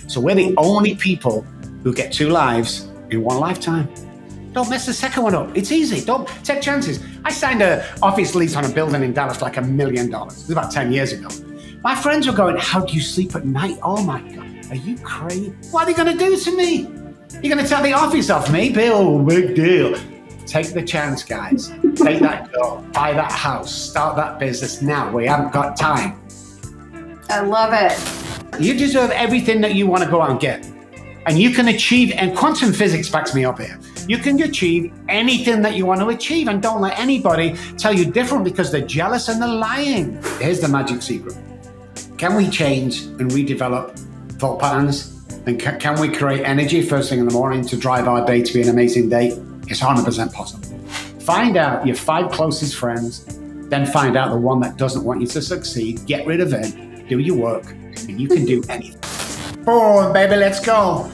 So we're the only people who get 2 lives in one lifetime. Don't mess the second one up. It's easy. Don't take chances. I signed an office lease on a building in Dallas for like $1 million. It was about 10 years ago. My friends were going, how do you sleep at night? Oh my God, are you crazy? What are they going to do to me? You're going to take the office off me? Bill, big deal. Take the chance, guys. Take that girl, buy that house, start that business now. We haven't got time. I love it. You deserve everything that you want to go out and get. And you can achieve, and quantum physics backs me up here. You can achieve anything that you want to achieve, and don't let anybody tell you different because they're jealous and they're lying. Here's the magic secret. Can we change and redevelop thought patterns? And can we create energy first thing in the morning to drive our day to be an amazing day? It's 100% possible. Find out your 5 closest friends, then find out the one that doesn't want you to succeed, get rid of it, do your work, and you can do anything. Boom, baby, let's go.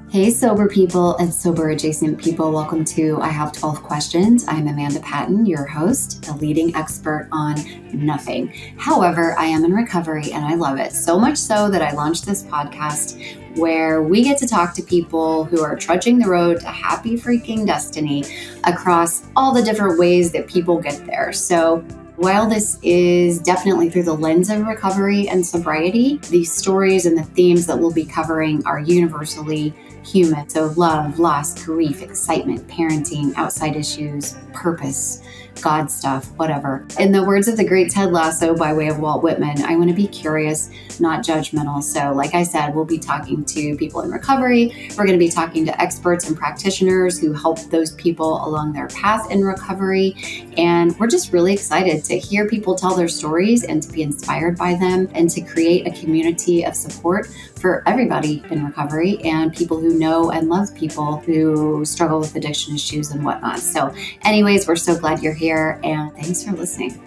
Hey, sober people and sober adjacent people. Welcome to I Have 12 Questions. I'm Amanda Patton, your host, a leading expert on nothing. However, I am in recovery and I love it so much so that I launched this podcast where we get to talk to people who are trudging the road to happy freaking destiny across all the different ways that people get there. So while this is definitely through the lens of recovery and sobriety, these stories and the themes that we'll be covering are universally human. So love, loss, grief, excitement, parenting, outside issues, purpose, God stuff, whatever. In the words of the great Ted Lasso by way of Walt Whitman, I want to be curious, not judgmental. So like I said, we'll be talking to people in recovery. We're going to be talking to experts and practitioners who help those people along their path in recovery. And we're just really excited to hear people tell their stories and to be inspired by them and to create a community of support for everybody in recovery and people who know and love people who struggle with addiction issues and whatnot. So anyways, we're so glad you're here and thanks for listening.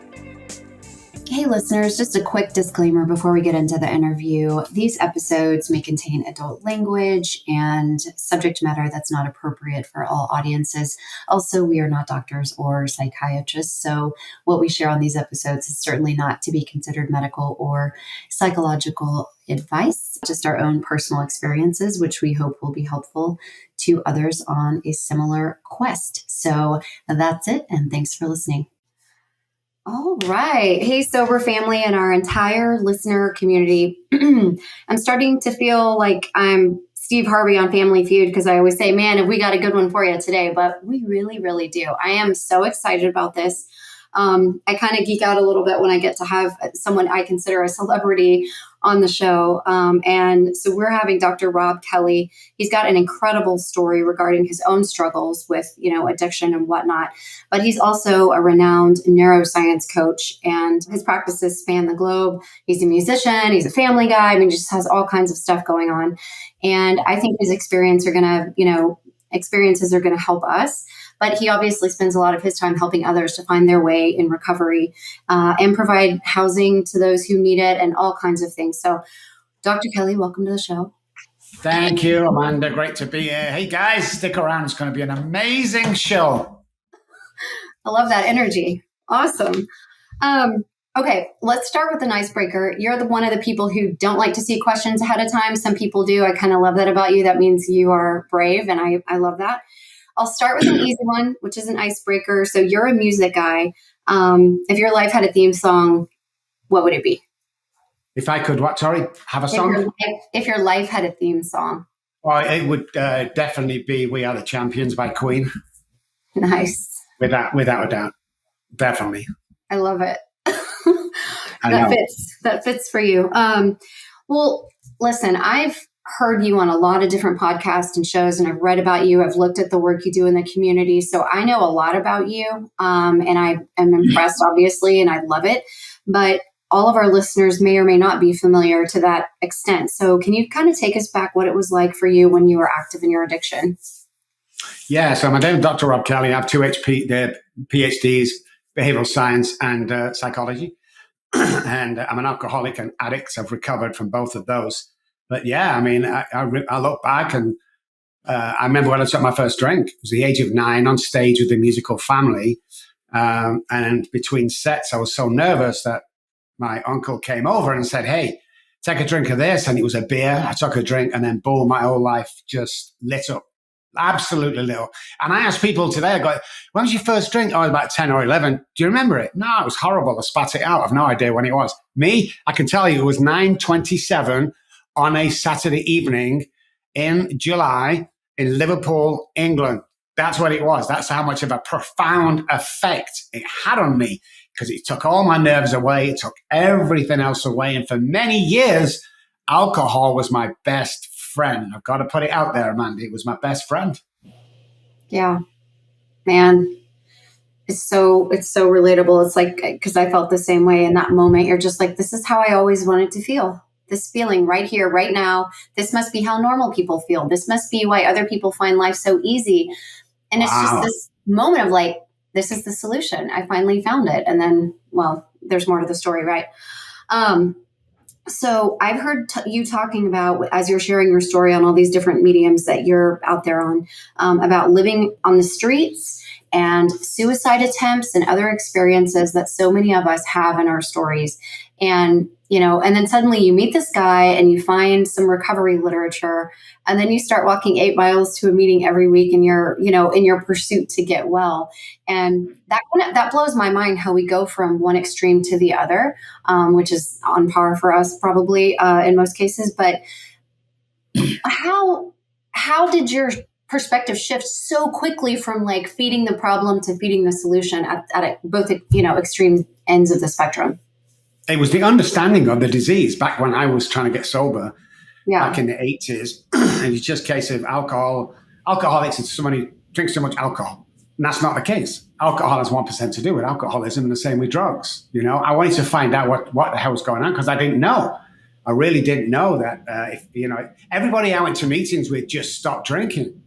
Hey listeners, just a quick disclaimer before we get into the interview. These episodes may contain adult language and subject matter that's not appropriate for all audiences. Also, we are not doctors or psychiatrists, so what we share on these episodes is certainly not to be considered medical or psychological advice, just our own personal experiences, which we hope will be helpful to others on a similar quest. So that's it, and thanks for listening. All right. Hey, sober family and our entire listener community. I'm starting to feel like I'm Steve Harvey on Family Feud because I always say, man, have we got a good one for you today? But we really, really do. I am so excited about this. I kind of geek out a little bit when I get to have someone I consider a celebrity on the show. And so we're having Dr. Robb Kelly. He's got an incredible story regarding his own struggles with, addiction and whatnot. But he's also a renowned neuroscience coach and his practices span the globe. He's a musician. He's a family guy. I mean, just has all kinds of stuff going on. And I think his experiences are going to help us. But he obviously spends a lot of his time helping others to find their way in recovery and provide housing to those who need it and all kinds of things. So, Dr. Kelly, welcome to the show. Thank you, Amanda. Great to be here. Hey, guys, stick around. It's going to be an amazing show. I love that energy. Awesome. Okay, let's start with an icebreaker. You're one of the people who don't like to see questions ahead of time. Some people do. I kind of love that about you. That means you are brave, and I love that. I'll start with an easy one, which is an icebreaker. So you're a music guy. If your life had a theme song, what would it be? If I could, have a song? If your life had a theme song. Well, it would definitely be We Are the Champions by Queen. Nice. Without a doubt. Definitely. I love it. That fits for you. Well, listen, I've heard you on a lot of different podcasts and shows, and I've read about you. I've looked at the work you do in the community. So I know a lot about you. And I am impressed, obviously, and I love it. But all of our listeners may or may not be familiar to that extent. So can you kind of take us back what it was like for you when you were active in your addiction? Yeah, so my name is Dr. Robb Kelly. I have 2 PhDs, behavioral science and psychology. And I'm an alcoholic and addict. So I've recovered from both of those. But yeah, I mean, I look back and I remember when I took my first drink. It was the age of 9 on stage with the musical Family. And between sets, I was so nervous that my uncle came over and said, "Hey, take a drink of this." And it was a beer. I took a drink, and then boom, my whole life just lit up. Absolutely lit up. And I ask people today, I go, "When was your first drink?" "Oh, about 10 or 11. Do you remember it?" "No, it was horrible. I spat it out. I've no idea when it was." Me, I can tell you it was 9:27 on a Saturday evening in July in Liverpool, England. That's what it was. That's how much of a profound effect it had on me, because it took all my nerves away. It took everything else away. And for many years, alcohol was my best friend. I've got to put it out there, Amanda. It was my best friend. Yeah, man. It's so relatable. It's like, because I felt the same way in that moment. You're just like, this is how I always wanted to feel. This feeling right here, right now. This must be how normal people feel. This must be why other people find life so easy. And it's just this moment of like, this is the solution. I finally found it. And then, well, there's more to the story, right? So I've heard you talking about, as you're sharing your story on all these different mediums that you're out there on, about living on the streets and suicide attempts and other experiences that so many of us have in our stories. And, you know, and then suddenly you meet this guy and you find some recovery literature, and then you start walking 8 miles to a meeting every week in your, you know, in your pursuit to get well. And that blows my mind, how we go from one extreme to the other, which is on par for us probably in most cases. But how did your perspective shift so quickly from like feeding the problem to feeding the solution at both, you know, extreme ends of the spectrum? It was the understanding of the disease back when I was trying to get sober, back in the 80s. And it's just a case of alcohol. Alcoholics, it's somebody drinks too much alcohol. And that's not the case. Alcohol has 1% to do with alcoholism, and the same with drugs. You know, I wanted to find out what the hell was going on, because I didn't know. I really didn't know that, everybody I went to meetings with just stopped drinking.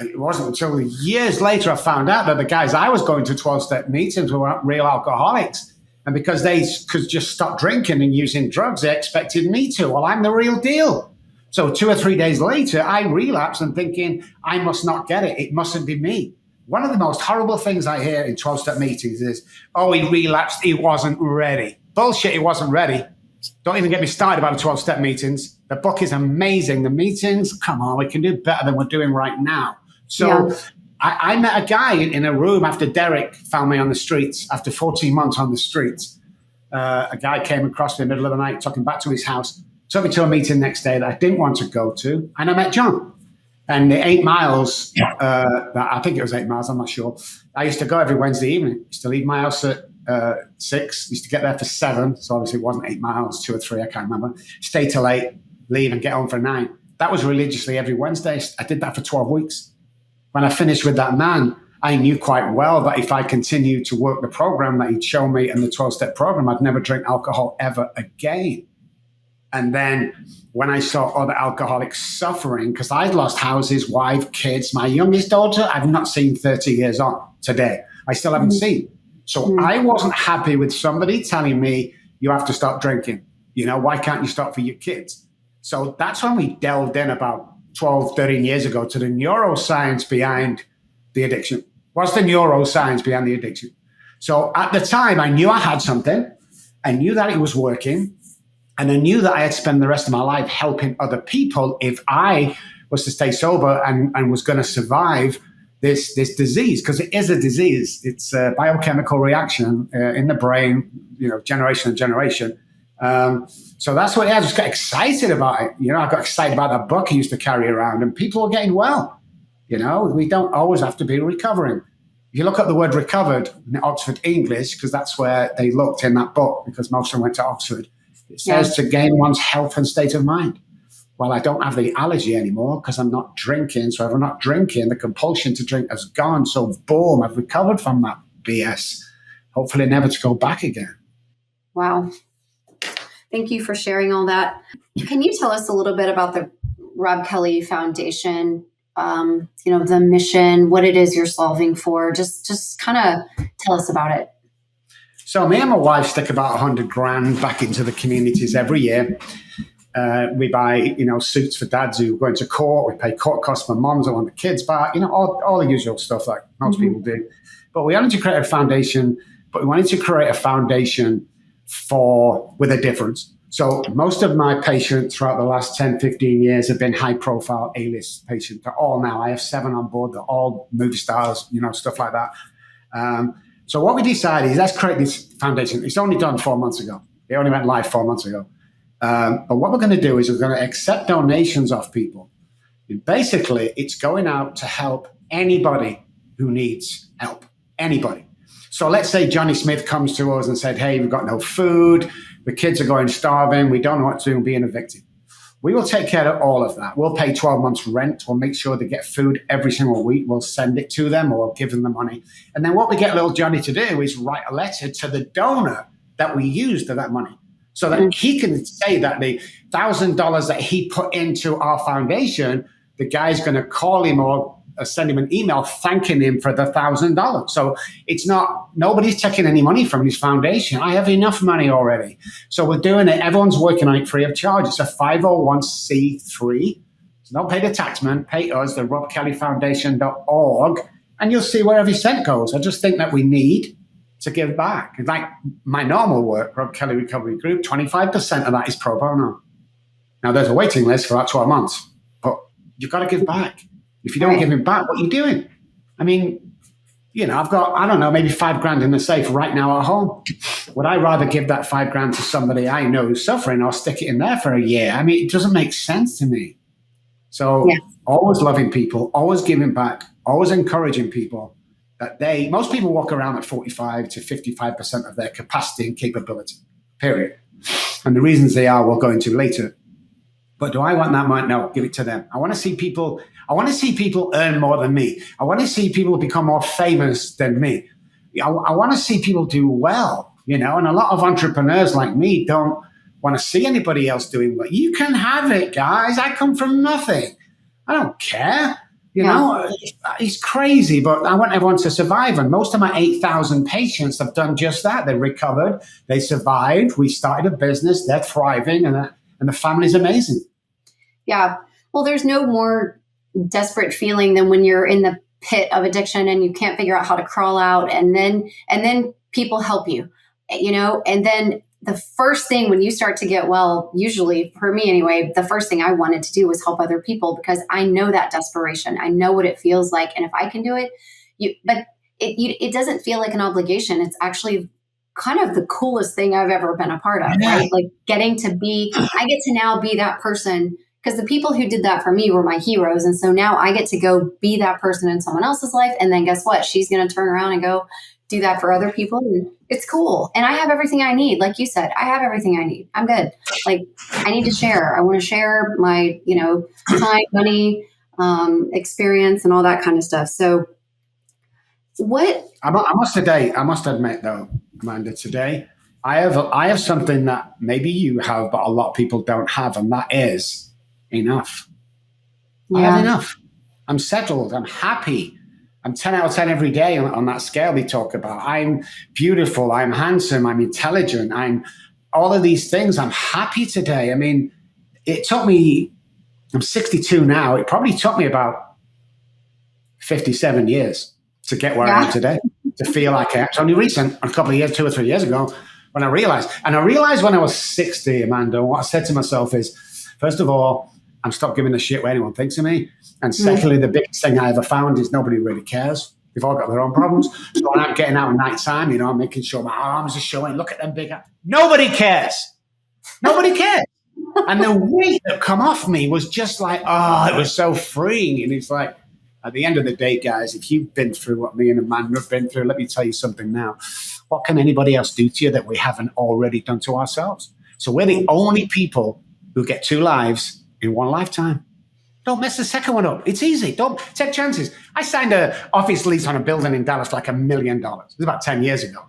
It wasn't until years later I found out that the guys I was going to 12-step meetings were real alcoholics. And because they could just stop drinking and using drugs, they expected me to. Well, I'm the real deal. So 2 or 3 days later, I relapsed and thinking, I must not get it. It mustn't be me. One of the most horrible things I hear in 12-step meetings is, "Oh, he relapsed. He wasn't ready." Bullshit, he wasn't ready. Don't even get me started about the 12-step meetings. The book is amazing. The meetings, come on, we can do better than we're doing right now. So I met a guy in a room after Derek found me on the streets, after 14 months on the streets. A guy came across me in the middle of the night, took him back to his house, took me to a meeting next day that I didn't want to go to, and I met John. And the 8 miles, I think it was 8 miles, I'm not sure. I used to go every Wednesday evening. Used to leave my house at 6, used to get there for 7, so obviously it wasn't 8 miles, 2 or 3, I can't remember. Stay till 8, leave and get home for 9. That was religiously every Wednesday. I did that for 12 weeks. When I finished with that man, I knew quite well that if I continued to work the program that he'd shown me in the 12-step program, I'd never drink alcohol ever again. And then when I saw other alcoholics suffering, because I'd lost houses, wife, kids, my youngest daughter, I've not seen 30 years on today. I still haven't seen. So I wasn't happy with somebody telling me, you have to stop drinking. You know, why can't you stop for your kids? So that's when we delved in about 12, 13 years ago to the neuroscience behind the addiction. What's the neuroscience behind the addiction? So at the time, I knew I had something. I knew that it was working. And I knew that I had spent the rest of my life helping other people if I was to stay sober and was going to survive this disease, because it is a disease. It's a biochemical reaction in the brain, you know, generation and generation. So that's what I just got excited about it. You know, I got excited about that book I used to carry around, and people were getting well. You know, we don't always have to be recovering. If you look at the word recovered in Oxford English, because that's where they looked in that book, because most of them went to Oxford, it says to gain one's health and state of mind. Well, I don't have the allergy anymore because I'm not drinking. So if I'm not drinking, the compulsion to drink has gone. So boom, I've recovered from that BS. Hopefully never to go back again. Wow. Thank you for sharing all that. Can you tell us a little bit about the Robb Kelly Foundation, the mission, what it is you're solving for? Just kind of tell us about it. So me and my wife stick about $100,000 back into the communities every year. We buy, suits for dads who go into court. We pay court costs for moms who want the kids back, all the usual stuff like most people do. But we wanted to create a foundation, with a difference. So most of my patients throughout the last 10, 15 years have been high profile A-list patients. They're all now. I have 7 on board. They're all movie stars, stuff like that. So what we decided is let's create this foundation. It's only done 4 months ago. It only went live 4 months ago. But what we're going to do is we're going to accept donations off people. And basically, it's going out to help anybody who needs help. Anybody. So let's say Johnny Smith comes to us and said, hey, we've got no food. The kids are going starving. We don't know what to do and being evicted. We will take care of all of that. We'll pay 12 months rent. We'll make sure they get food every single week. We'll send it to them or give them the money. And then what we get little Johnny to do is write a letter to the donor that we used for that money so that he can say that the $1,000 that he put into our foundation, the guy's going to call him or send him an email thanking him for the $1,000. So it's not, nobody's taking any money from his foundation. I have enough money already. So we're doing it. Everyone's working on it free of charge. It's a 501c3. So don't pay the taxman, pay us, the robbkellyfoundation.org, and you'll see where every cent goes. I just think that we need to give back. Like my normal work, Robb Kelly Recovery Group, 25% of that is pro bono. Now there's a waiting list for about 12 months, but you've got to give back. If you don't give him back, what are you doing? I mean, I've got, I don't know, maybe $5,000 in the safe right now at home. Would I rather give that $5,000 to somebody I know who's suffering or stick it in there for a year? I mean, it doesn't make sense to me. So always loving people, always giving back, always encouraging people that most people walk around at 45 to 55% of their capacity and capability, period. And the reasons they are, we'll go into later. But do I want that money? No, give it to them. I want to see people earn more than me. I want to see people become more famous than me. I want to see people do well, and a lot of entrepreneurs like me don't want to see anybody else doing well. You can have it, guys. I come from nothing. I don't care. It's crazy, but I want everyone to survive. And most of my 8,000 patients have done just that. They recovered. They survived. We started a business. They're thriving, and the family's amazing. Yeah. Well, there's no more desperate feeling than when you're in the pit of addiction and you can't figure out how to crawl out, and then people help you, and then the first thing when you start to get well, usually for me anyway, the first thing I wanted to do was help other people because I know that desperation. I know what it feels like. And if I can do it, but it doesn't feel like an obligation. It's actually kind of the coolest thing I've ever been a part of, right? Like I get to now be that person because the people who did that for me were my heroes. And so now I get to go be that person in someone else's life. And then guess what? She's going to turn around and go do that for other people. And it's cool. And I have everything I need. Like you said, I have everything I need. I'm good. Like I need to share. I want to share my, time, money, experience and all that kind of stuff. So I must admit though, Amanda, today I have something that maybe you have, but a lot of people don't have, and that is enough. Yeah. I have enough. I'm settled. I'm happy. I'm 10 out of 10 every day on that scale we talk about. I'm beautiful. I'm handsome. I'm intelligent. I'm all of these things. I'm happy today. I mean, it took me, I'm 62 now. It probably took me about 57 years to get where I am today, to feel like it's only recent, a couple of years, 2 or 3 years ago, when I realized. And I realized when I was 60, Amanda, what I said to myself is, first of all, I'm stopped giving a shit what anyone thinks of me. And secondly, the biggest thing I ever found is nobody really cares. They've all got their own problems. So when I'm getting out at night time, I'm making sure my arms are showing. Look at them big. Nobody cares. Nobody cares. And the weight that come off me was just like, it was so freeing. And it's like, at the end of the day, guys, if you've been through what me and Amanda have been through, let me tell you something now. What can anybody else do to you that we haven't already done to ourselves? So we're the only people who get 2 lives in one lifetime. Don't mess the second one up. It's easy. Don't take chances. I signed an office lease on a building in Dallas for like $1 million. It was about 10 years ago.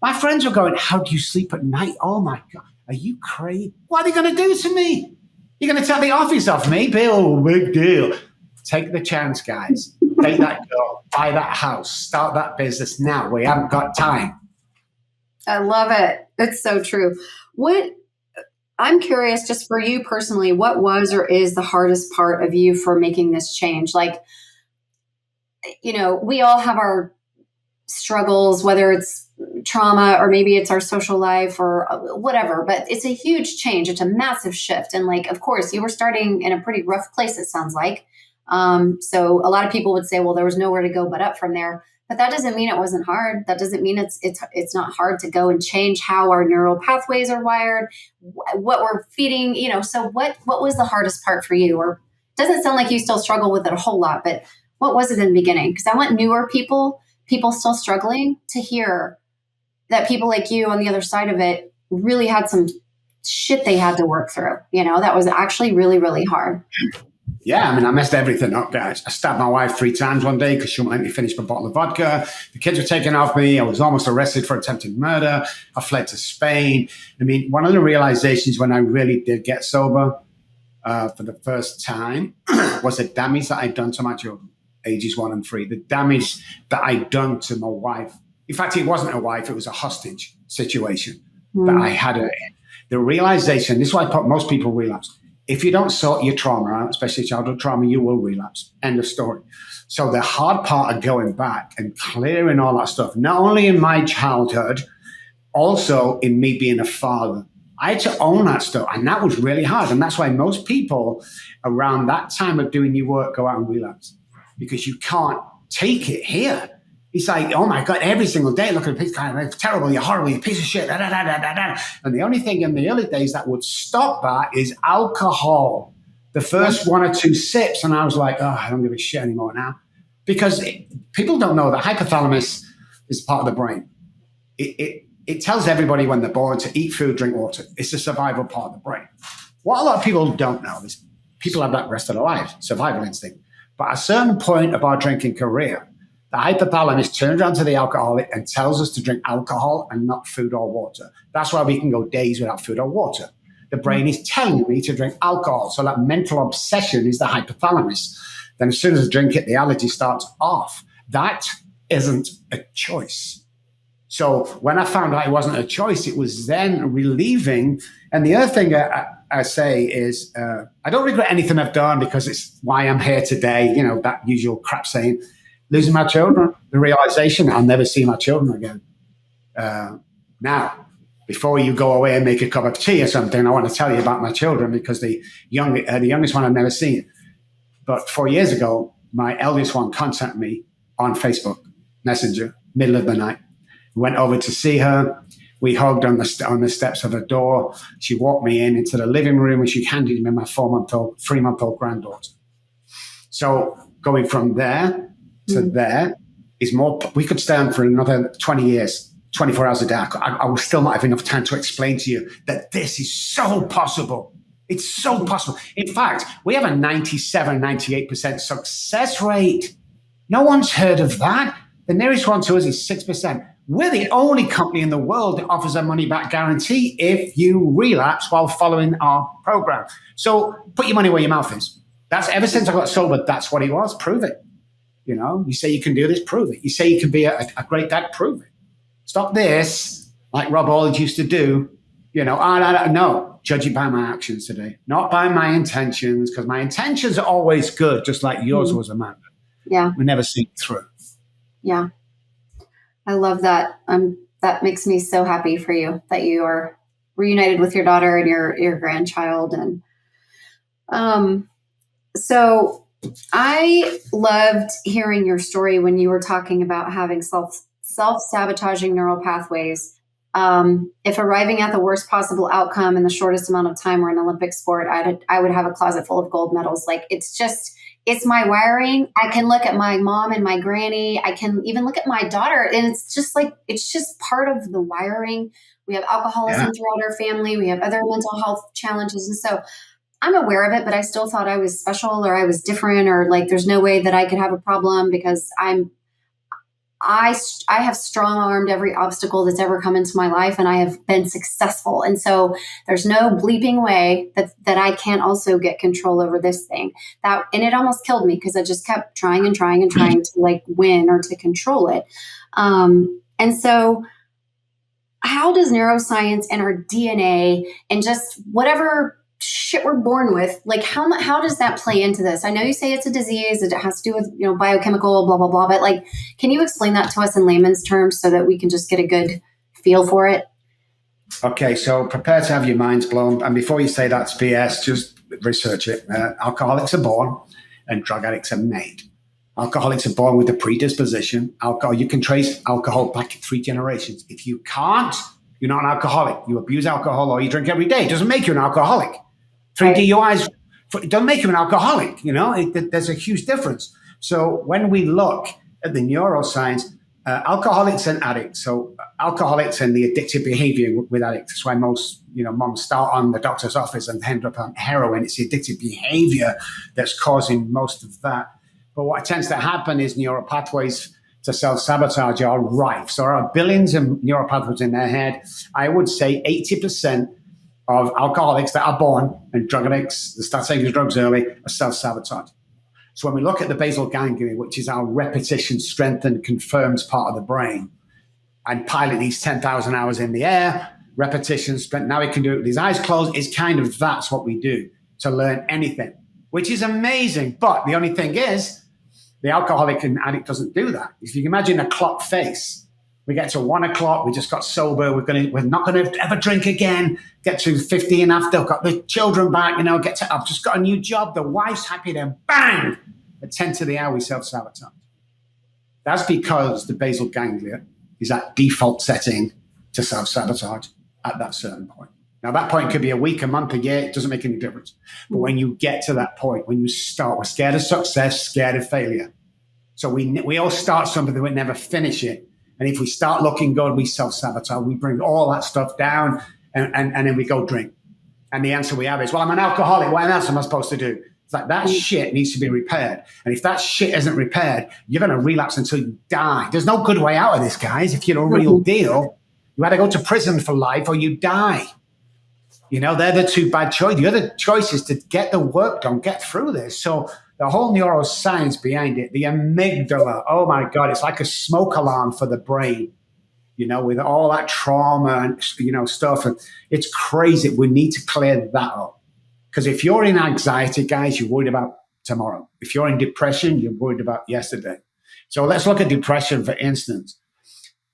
My friends were going, how do you sleep at night? Oh my God. Are you crazy? What are they going to do to me? You're going to take the office off me? Bill, big deal. Take the chance, guys. Take that girl, buy that house, start that business now. We haven't got time. I love it. It's so true. I'm curious, just for you personally, what was or is the hardest part of you for making this change? Like, we all have our struggles, whether it's trauma or maybe it's our social life or whatever, but it's a huge change. It's a massive shift. And like, of course, you were starting in a pretty rough place, it sounds like. So a lot of people would say, well, there was nowhere to go but up from there. But that doesn't mean it wasn't hard. That doesn't mean it's not hard to go and change how our neural pathways are wired, what we're feeding, So what was the hardest part for you? Or it doesn't sound like you still struggle with it a whole lot, but what was it in the beginning? Because I want newer people still struggling, to hear that people like you on the other side of it really had some shit they had to work through. That was actually really, really hard. Yeah, I messed everything up, guys. I stabbed my wife 3 times one day because she wouldn't let me finish my bottle of vodka. The kids were taken off me. I was almost arrested for attempted murder. I fled to Spain. One of the realizations when I really did get sober for the first time was the damage that I'd done to my children, ages 1 and 3. The damage that I'd done to my wife. In fact, it wasn't a wife. It was a hostage situation that I had. The realization, this is why most people relapse. If you don't sort your trauma out, especially childhood trauma, you will relapse. End of story. So the hard part of going back and clearing all that stuff, not only in my childhood, also in me being a father, I had to own that stuff. And that was really hard. And that's why most people around that time of doing your work go out and relapse, because you can't take it here. It's like, oh my God, every single day, look at a piece of terrible, you're horrible, you're a piece of shit. Da, da, da, da, da, da. And the only thing in the early days that would stop that is alcohol. The first 1 or 2 sips, and I was like, oh, I don't give a shit anymore now. Because people don't know that hypothalamus is part of the brain. It tells everybody when they're born to eat food, drink water. It's the survival part of the brain. What a lot of people don't know is people have that rest of their lives, survival instinct. But at a certain point of our drinking career, the hypothalamus turns around to the alcoholic and tells us to drink alcohol and not food or water. That's why we can go days without food or water. The brain is telling me to drink alcohol. So that mental obsession is the hypothalamus. Then as soon as I drink it, the allergy starts off. That isn't a choice. So when I found out it wasn't a choice, it was then relieving. And the other thing I say is I don't regret anything I've done because it's why I'm here today. That usual crap saying. Losing my children, the realization I'll never see my children again. Now, before you go away and make a cup of tea or something, I want to tell you about my children because the youngest one I've never seen. But 4 years ago, my eldest one contacted me on Facebook Messenger, middle of the night. Went over to see her. We hugged on the steps of her door. She walked me into the living room and she handed me my 3-month-old granddaughter. So going from there to there is more. We could stay on for another 20 years, 24 hours a day. I will still not have enough time to explain to you that this is so possible. It's so possible. In fact, we have a 97, 98% success rate. No one's heard of that. The nearest one to us is 6%. We're the only company in the world that offers a money-back guarantee if you relapse while following our program. So put your money where your mouth is. That's ever since I got sober, that's what it was. Prove it. You say you can do this, prove it. You say you can be a great dad, prove it. Stop this, like Robb always used to do. No, judge it by my actions today, not by my intentions, because my intentions are always good, just like yours was, Amanda. Yeah. We never see it through. Yeah. I love that. That makes me so happy for you that you are reunited with your daughter and your grandchild. And so I loved hearing your story when you were talking about having self-sabotaging neural pathways. If arriving at the worst possible outcome in the shortest amount of time were an Olympic sport, I would have a closet full of gold medals. Like it's my wiring. I can look at my mom and my granny. I can even look at my daughter, and it's just part of the wiring. We have alcoholism throughout our family. We have other mental health challenges. And so I'm aware of it, but I still thought I was special or I was different, or like there's no way that I could have a problem because I have strong-armed every obstacle that's ever come into my life, and I have been successful. And so there's no bleeping way that I can't also get control over this thing. And it almost killed me because I just kept trying and trying and trying to like win or to control it. And so how does neuroscience and our DNA and just whatever shit we're born with. Like how does that play into this? I know you say it's a disease, it has to do with, biochemical, blah, blah, blah. But like, can you explain that to us in layman's terms so that we can just get a good feel for it? Okay, so prepare to have your minds blown. And before you say that's BS, just research it. Alcoholics are born and drug addicts are made. Alcoholics are born with a predisposition. You can trace alcohol back 3 generations. If you can't, you're not an alcoholic. You abuse alcohol or you drink every day. It doesn't make you an alcoholic. 3 DUIs don't make you an alcoholic. There's a huge difference. So when we look at the neuroscience, alcoholics and addicts. So alcoholics and the addictive behavior with addicts. That's why most, moms start on the doctor's office and end up on heroin. It's the addictive behavior that's causing most of that. But what tends to happen is neural pathways to self-sabotage are rife. So there are billions of neural pathways in their head. I would say 80% of alcoholics that are born and drug addicts that start taking drugs early are self-sabotage. So when we look at the basal ganglia, which is our repetition strengthened confirms part of the brain, and pilot these 10,000 hours in the air, repetition strength, now we can do it with his eyes closed, it's kind of that's what we do to learn anything, which is amazing. But the only thing is, the alcoholic and addict doesn't do that. If you can imagine a clock face, we get to 1 o'clock, we just got sober, we're not going to ever drink again, get to 15 after, got the children back, I've just got a new job, the wife's happy, then bang, at 10 to the hour, we self-sabotage. That's because the basal ganglia is that default setting to self-sabotage at that certain point. Now, that point could be a week, a month, a year. It doesn't make any difference. But when you get to that point, when you start, we're scared of success, scared of failure. So we all start something, we never finish it. And if we start looking good, we self-sabotage. We bring all that stuff down and then we go drink. And the answer we have is, well, I'm an alcoholic. What else am I supposed to do? It's like that shit needs to be repaired. And if that shit isn't repaired, you're going to relapse until you die. There's no good way out of this, guys. If you're a real deal, you either go to prison for life or you die. They're the 2 bad choices. The other choice is to get the work done, get through this. So the whole neuroscience behind it, the amygdala, oh my God, it's like a smoke alarm for the brain, with all that trauma and, stuff. And it's crazy. We need to clear that up. Because if you're in anxiety, guys, you're worried about tomorrow. If you're in depression, you're worried about yesterday. So let's look at depression, for instance.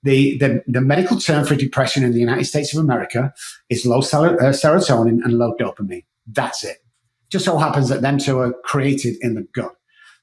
The medical term for depression in the United States of America is low serotonin and low dopamine. That's it. Just so happens that them two are created in the gut.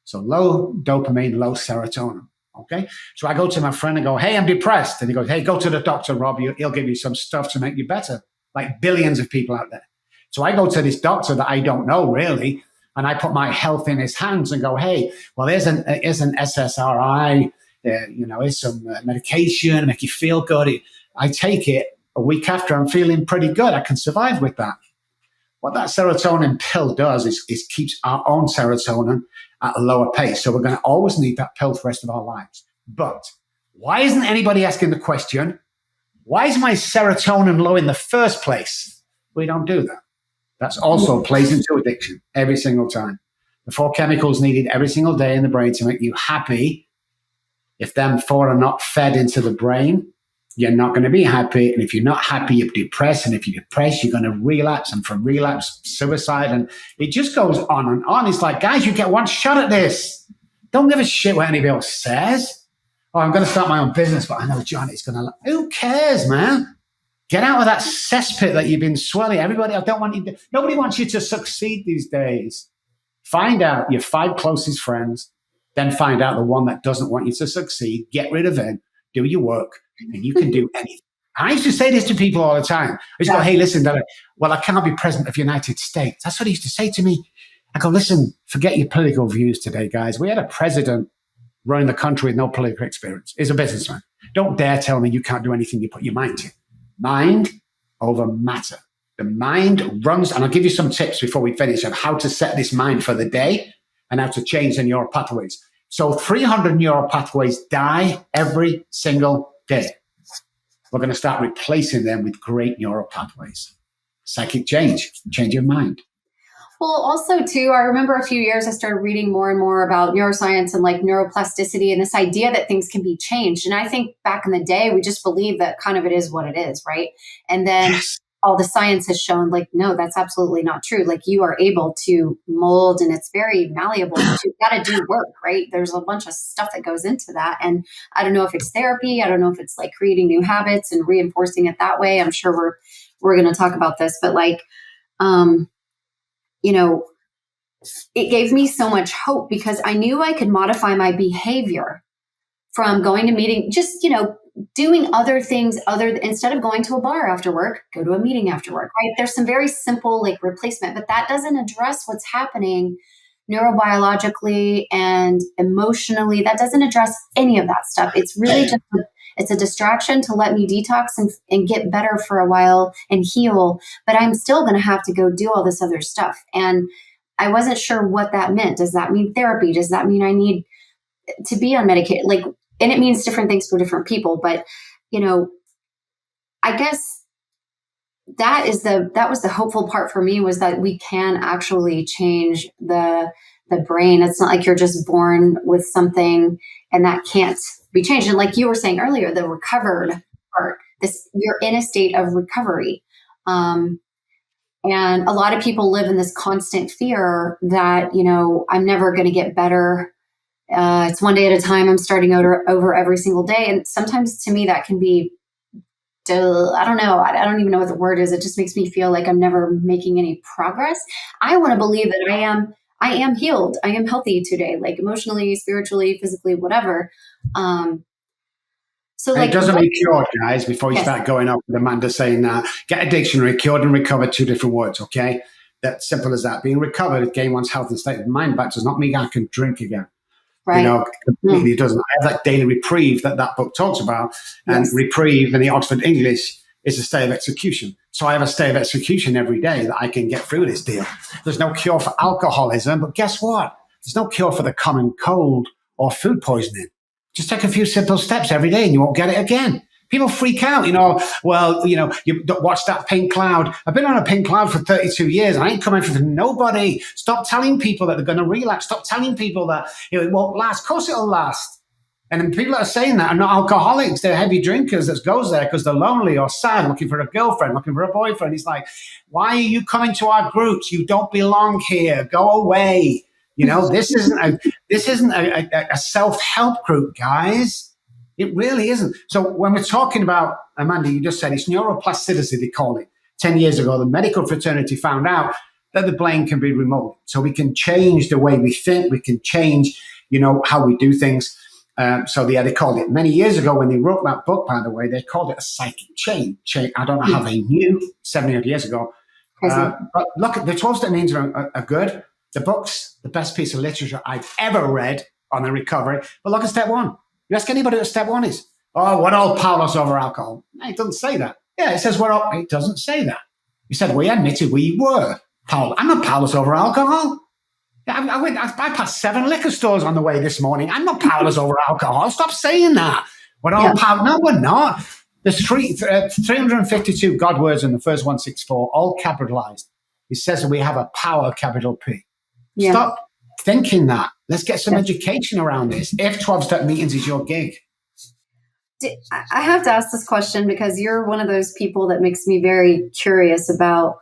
So low dopamine, low serotonin. Okay. So I go to my friend and go, hey, I'm depressed. And he goes, hey, go to the doctor, Rob. He'll give you some stuff to make you better. Like billions of people out there. So I go to this doctor that I don't know really. And I put my health in his hands and go, hey, well, here's an SSRI. Here's some medication, make you feel good. I take it a week after, I'm feeling pretty good. I can survive with that. What that serotonin pill does is keeps our own serotonin at a lower pace. So we're going to always need that pill for the rest of our lives. But why isn't anybody asking the question, why is my serotonin low in the first place? We don't do that. That's also plays into addiction every single time. The 4 chemicals needed every single day in the brain to make you happy. If them 4 are not fed into the brain, you're not going to be happy. And if you're not happy, you're depressed. And if you're depressed, you're going to relapse. And from relapse, suicide. And it just goes on and on. It's like, guys, you get one shot at this. Don't give a shit what anybody else says. Oh, I'm going to start my own business, but I know John is going to. Who cares, man? Get out of that cesspit that you've been swelling. Nobody wants you to succeed these days. Find out your 5 closest friends. Then find out the one that doesn't want you to succeed. Get rid of it. Do your work. And you can do anything. I used to say this to people all the time. I used to go, hey, listen, I can't be president of the United States. That's what he used to say to me. I go, listen, forget your political views today, guys. We had a president running the country with no political experience. He's a businessman. Don't dare tell me you can't do anything you put your mind to. Mind over matter. The mind runs, and I'll give you some tips before we finish of how to set this mind for the day and how to change the neural pathways. So 300 neural pathways die every single day. We're going to start replacing them with great neural pathways. Psychic change your mind. Well, also, too, I remember a few years I started reading more and more about neuroscience and like neuroplasticity and this idea that things can be changed. And I think back in the day, we just believed that kind of it is what it is, right? And then all the science has shown, like, no, that's absolutely not true. Like, you are able to mold, and it's very malleable, but you've got to do work, right? There's a bunch of stuff that goes into that. And I don't know if it's therapy. I don't know if it's like creating new habits and reinforcing it that way. I'm sure we're going to talk about this, but like, um, you know, it gave me so much hope because I knew I could modify my behavior from going to meeting, just, doing other things instead of going to a bar after work, go to a meeting after work, right? There's some very simple like replacement, but that doesn't address what's happening neurobiologically and emotionally. That doesn't address any of that stuff. It's really just it's a distraction to let me detox and get better for a while and heal, but I'm still going to have to go do all this other stuff. And I wasn't sure what that meant. Does that mean therapy? Does that mean I need to be on medication? Like, and it means different things for different people, but I guess that was the hopeful part for me, was that we can actually change the brain. It's not like you're just born with something and that can't be changed. And like you were saying earlier, the recovered part, you're in a state of recovery. And a lot of people live in this constant fear that, I'm never going to get better. It's one day at a time. I'm starting over every single day. And sometimes to me that can be, I don't know. I don't even know what the word is. It just makes me feel like I'm never making any progress. I want to believe that I am healed. I am healthy today, like emotionally, spiritually, physically, whatever. So like, it doesn't mean cured, guys, before you start going up with Amanda saying that. Get a dictionary. Cured and recovered, two different words, okay? That's simple as that. Being recovered, gain one's health and state of mind back does not mean I can drink again. Right. Completely doesn't. I have that daily reprieve that book talks about. And reprieve in the Oxford English is a state of execution. So I have a state of execution every day that I can get through this deal. There's no cure for alcoholism, but guess what? There's no cure for the common cold or food poisoning. Just take a few simple steps every day and you won't get it again. People freak out, you watch that pink cloud. I've been on a pink cloud for 32 years. I ain't coming from nobody. Stop telling people that they're going to relapse. Stop telling people that it won't last. Of course it'll last. And then people that are saying that are not alcoholics. They're heavy drinkers that goes there because they're lonely or sad, looking for a girlfriend, looking for a boyfriend. It's like, why are you coming to our groups? You don't belong here. Go away. This isn't a self-help group, guys. It really isn't. So when we're talking about, Amanda, you just said it's neuroplasticity, they call it. 10 years ago, the medical fraternity found out that the brain can be remote. So we can change the way we think. We can change, how we do things. They called it, many years ago when they wrote that book, by the way, they called it a psychic chain. I don't know how they knew 70 years ago. But look, the 12-step means are good. The book's the best piece of literature I've ever read on the recovery. But look at step one. You ask anybody what step one is. Oh, we're all powerless over alcohol. No, it doesn't say that. Yeah, it says it doesn't say that. You said we admitted we were powerless. I'm not powerless over alcohol. I passed 7 liquor stores on the way this morning. I'm not powerless over alcohol. Stop saying that. We're all powerless. No, we're not. There's 352 God words in the first 164, all capitalized. It says that we have a power, capital P. Yeah. Stop thinking that. Let's get some education around this. If 12-step meetings is your gig. I have to ask this question because you're one of those people that makes me very curious about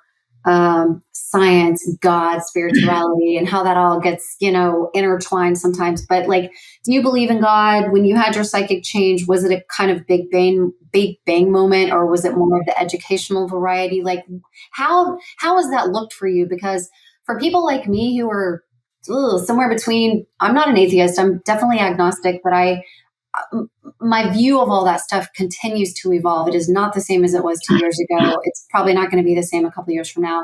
science, God, spirituality, and how that all gets, intertwined sometimes. But like, do you believe in God? When you had your psychic change, was it a kind of big bang moment, or was it more of the educational variety? Like, how has that looked for you? Because for people like me who are somewhere between, I'm not an atheist, I'm definitely agnostic, but my view of all that stuff continues to evolve. It is not the same as it was 2 years ago. It's probably not going to be the same a couple of years from now.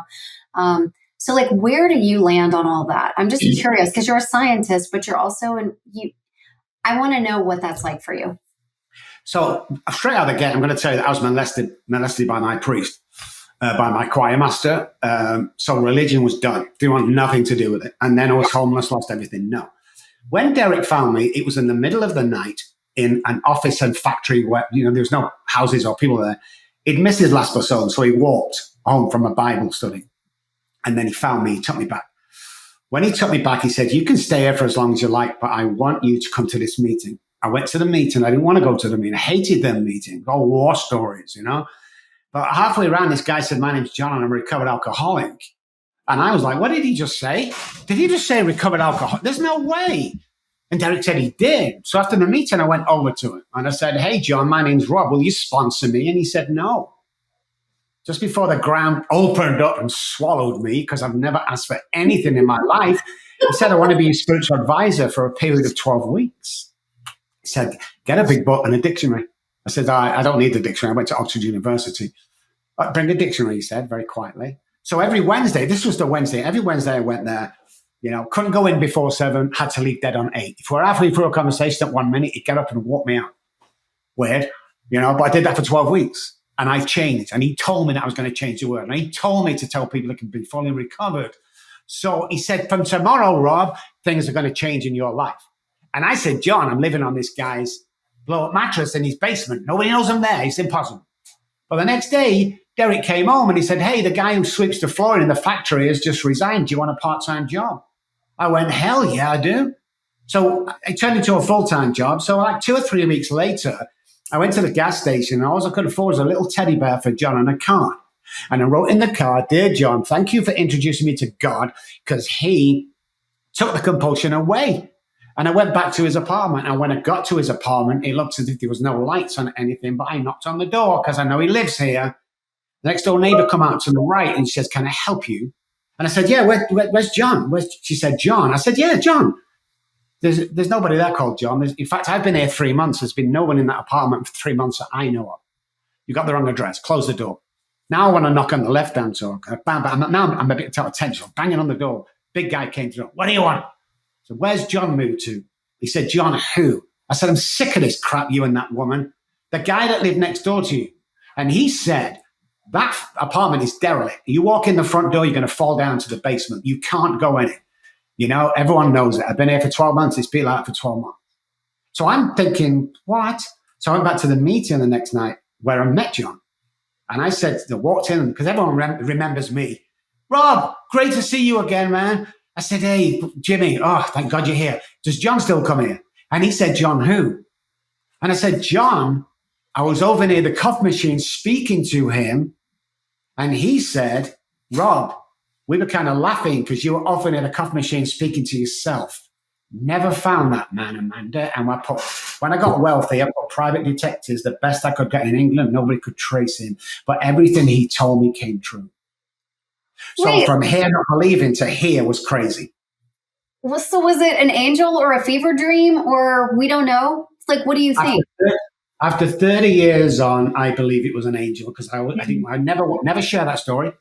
So like, where do you land on all that? I'm just curious because you're a scientist, but you're also I want to know what that's like for you. So straight out of the gate, I'm going to tell you that I was molested by my priest. By my choir master. So religion was done. They want nothing to do with it. And then I was homeless, lost everything. No. When Derek found me, it was in the middle of the night in an office and factory where, there was no houses or people there. He'd missed his last bus home, so he walked home from a Bible study. And then he found me, he took me back. When he took me back, he said, you can stay here for as long as you like, but I want you to come to this meeting. I went to the meeting. I didn't want to go to the meeting. I hated them meetings, all war stories, But halfway around, this guy said, my name's John and I'm a recovered alcoholic. And I was like, what did he just say? Did he just say recovered alcoholic? There's no way. And Derek said he did. So after the meeting, I went over to him and I said, hey, John, my name's Rob. Will you sponsor me? And he said, no. Just before the ground opened up and swallowed me, because I've never asked for anything in my life, he said, I want to be your spiritual advisor for a period of 12 weeks. He said, get a big book and a dictionary. I said, I don't need the dictionary. I went to Oxford University. Bring a dictionary, he said, very quietly. So every Wednesday, this was the Wednesday, every Wednesday I went there, couldn't go in before 7, had to leave dead on 8. If we're halfway through a conversation at 1 minute, he'd get up and walk me out. Weird, but I did that for 12 weeks and I changed. And he told me that I was going to change the world. And he told me to tell people they can be fully recovered. So he said, from tomorrow, Rob, things are going to change in your life. And I said, John, I'm living on this guy's blow-up mattress in his basement. Nobody knows I'm there. It's impossible. But the next day, Derek came home and he said, hey, the guy who sweeps the floor in the factory has just resigned. Do you want a part-time job? I went, hell yeah, I do. So I turned into a full-time job. So like 2 or 3 weeks later, I went to the gas station and all I could afford was a little teddy bear for John and a card. And I wrote in the card, dear John, thank you for introducing me to God because he took the compulsion away. And I went back to his apartment. And when I got to his apartment, it looked as if there was no lights on anything, but I knocked on the door because I know he lives here. The next door neighbor come out to the right and she says, can I help you? And I said, yeah, where's John? She said, John. I said, yeah, John. There's nobody there called John. In fact, I've been here 3 months. There's been no one in that apartment for 3 months that I know of. You got the wrong address. Close the door. Now I want to knock on the left-hand door. I'm a bit of attention. Banging on the door. Big guy came through. What do you want? So where's John moved to? He said, John who? I said, I'm sick of this crap, you and that woman. The guy that lived next door to you. And he said, that apartment is derelict. You walk in the front door, you're going to fall down to the basement. You can't go in it. Everyone knows it. I've been here for 12 months. It's been like that for 12 months. So I'm thinking, what? So I went back to the meeting the next night where I met John. And I said, I walked in because everyone remembers me. Rob, great to see you again, man. I said, hey, Jimmy, thank God you're here. Does John still come here? And he said, John who? And I said, John, I was over near the coffee machine speaking to him. And he said, Rob, we were kind of laughing because you were over near the coffee machine speaking to yourself. Never found that man, Amanda. And when I got wealthy, I put private detectives, the best I could get in England. Nobody could trace him. But everything he told me came true. So from here not believing to here was crazy. So was it an angel or a fever dream or we don't know? It's like, what do you think? After 30 years on, I believe it was an angel because I never share that story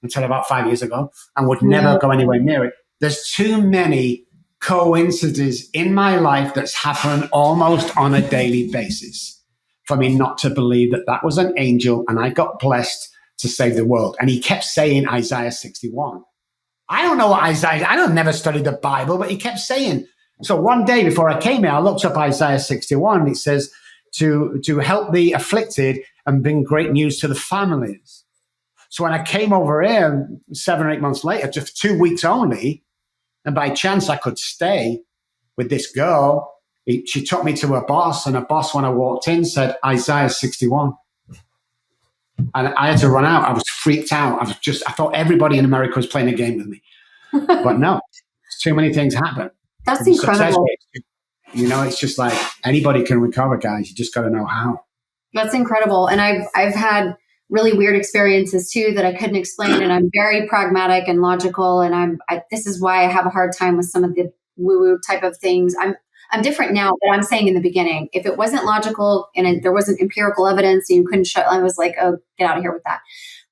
until about 5 years ago and would never go anywhere near it. There's too many coincidences in my life that's happened almost on a daily basis for me not to believe that was an angel and I got blessed to save the world. And he kept saying Isaiah 61. I don't know what I've never studied the Bible, but he kept saying. So one day before I came here, I looked up Isaiah 61. And it says to help the afflicted and bring great news to the families. So when I came over here 7 or 8 months later, just 2 weeks only, and by chance I could stay with this girl, she took me to her boss, and her boss, when I walked in, said Isaiah 61. And I had to run out. I was freaked out. I thought everybody in America was playing a game with me. But no, too many things happen. That's incredible. It's just like anybody can recover, guys. You just got to know how. That's incredible. And I've had really weird experiences too that I couldn't explain. And I'm very pragmatic and logical. And this is why I have a hard time with some of the woo-woo type of things. I'm different now, but I'm saying in the beginning, if it wasn't logical and there wasn't empirical evidence and you couldn't show, I was like, oh, get out of here with that.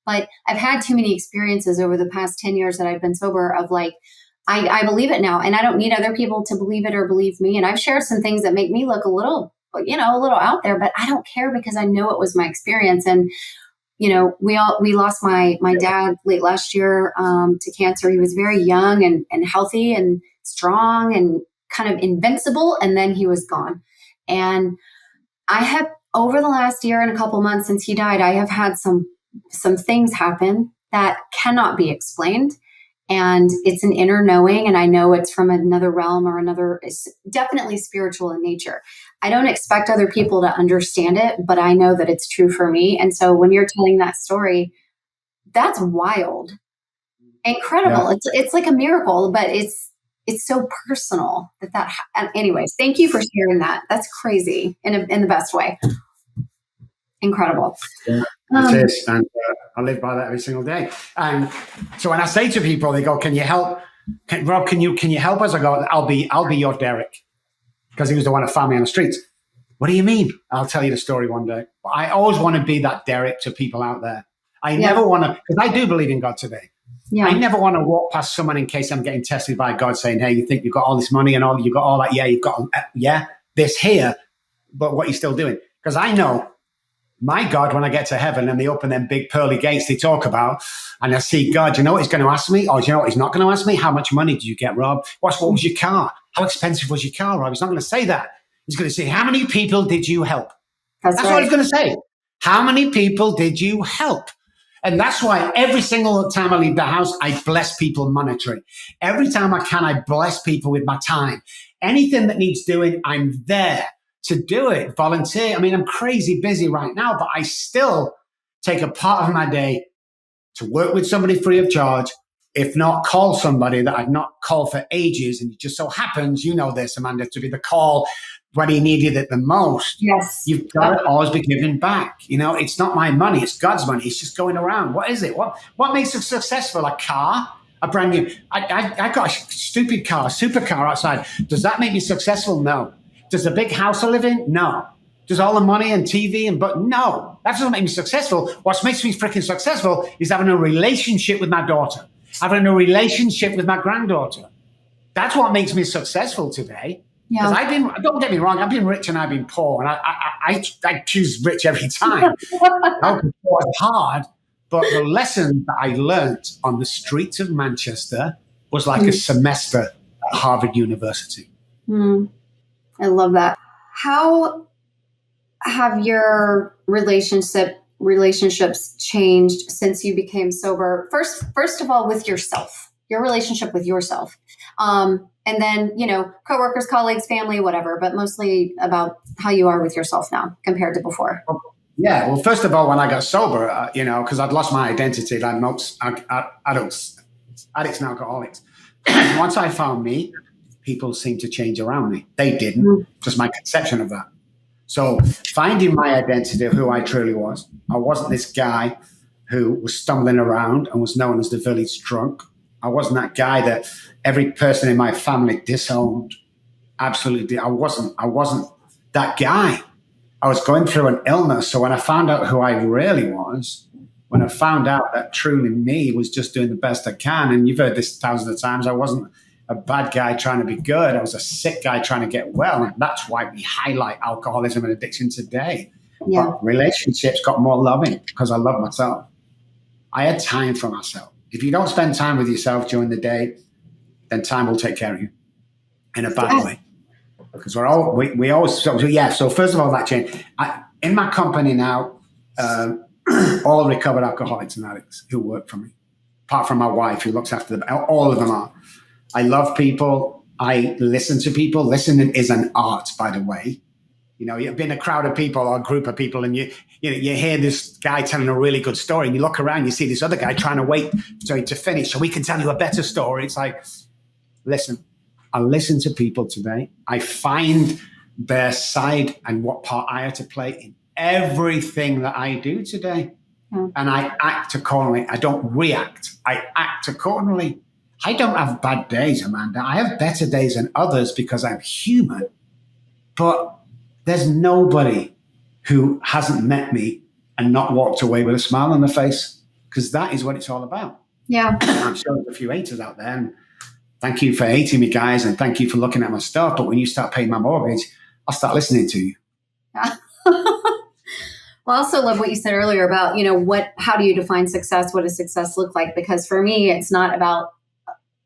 But I've had too many experiences over the past 10 years that I've been sober of like, I believe it now and I don't need other people to believe it or believe me. And I've shared some things that make me look a little out there, but I don't care because I know it was my experience. And, we lost my dad late last year to cancer. He was very young and healthy and strong and kind of invincible, and then he was gone. And I have, over the last year and a couple months since he died, I have had some things happen that cannot be explained. And it's an inner knowing. And I know it's from another realm or another, it's definitely spiritual in nature. I don't expect other people to understand it, but I know that it's true for me. And so when you're telling that story, that's wild, incredible. Yeah. It's like a miracle, but it's so personal anyways, thank you for sharing that. That's crazy in the best way. Incredible. Yeah, it is. And I live by that every single day. And so when I say to people, they go, can you help? Rob, can you help us? I go, I'll be your Derek. Because he was the one that found me on the streets. What do you mean? I'll tell you the story one day. But I always want to be that Derek to people out there. I never want to, because I do believe in God today. Yeah. I never want to walk past someone in case I'm getting tested by God saying, hey, you think you've got all this money and all, you've got all that. Yeah, you've got, this here, but what are you still doing? Because I know my God, when I get to heaven and they open them big pearly gates they talk about, and I see God, you know what he's going to ask me? Or do you know what he's not going to ask me? How much money did you get, Rob? What was your car? How expensive was your car, Rob? He's not going to say that. He's going to say, how many people did you help? That's right. What he's going to say. How many people did you help? And that's why every single time I leave the house, I bless people monetarily. Every time I can, I bless people with my time. Anything that needs doing, I'm there to do it. Volunteer. I mean, I'm crazy busy right now, but I still take a part of my day to work with somebody free of charge. If not, call somebody that I've not called for ages. And it just so happens, you know this, Amanda, to be the call when he needed it the most. Yes. You've got to always be giving back. You know, it's not my money. It's God's money. It's just going around. What is it? What makes it successful? A car? A brand new? I got a stupid car, a supercar outside. Does that make me successful? No. Does a big house I live in? No. Does all the money and TV but no. That doesn't make me successful. What makes me freaking successful is having a relationship with my daughter. Having a relationship with my granddaughter. That's what makes me successful today. Because don't get me wrong, I've been rich and I've been poor, and I choose rich every time. Poor is hard, but the lesson that I learned on the streets of Manchester was like a semester at Harvard University. I love that. How have your relationships changed since you became sober? First of all, with yourself, your relationship with yourself. And then, coworkers, colleagues, family, whatever, but mostly about how you are with yourself now compared to before. Yeah. Well, first of all, when I got sober, because I'd lost my identity like most adults, addicts and alcoholics. Once I found me, people seemed to change around me. They didn't, just my conception of that. So finding my identity of who I truly was, I wasn't this guy who was stumbling around and was known as the village drunk. I wasn't that guy that every person in my family disowned. Absolutely. I wasn't that guy. I was going through an illness. So when I found out who I really was, when I found out that truly me was just doing the best I can, and you've heard this thousands of times, I wasn't a bad guy trying to be good. I was a sick guy trying to get well. And that's why we highlight alcoholism and addiction today. Yeah. But relationships got more loving because I love myself. I had time for myself. If you don't spend time with yourself during the day, then time will take care of you in a bad way. Because we always, so first of all, that changed. In my company now, all recovered alcoholics and addicts who work for me, apart from my wife who looks after them, all of them are. I love people. I listen to people. Listening is an art, by the way. You've been a crowd of people or a group of people, and you hear this guy telling a really good story, and you look around, you see this other guy trying to wait to finish so we can tell you a better story. It's like, listen, I listen to people today. I find their side and what part I have to play in everything that I do today. And I act accordingly. I don't react. I act accordingly. I don't have bad days, Amanda. I have better days than others because I'm human. But there's nobody who hasn't met me and not walked away with a smile on their face, because that is what it's all about. Yeah. I'm sure there's a few haters out there, and thank you for hating me, guys, and thank you for looking at my stuff. But when you start paying my mortgage, I'll start listening to you. Well, I also love what you said earlier about, how do you define success? What does success look like? Because for me, it's not about,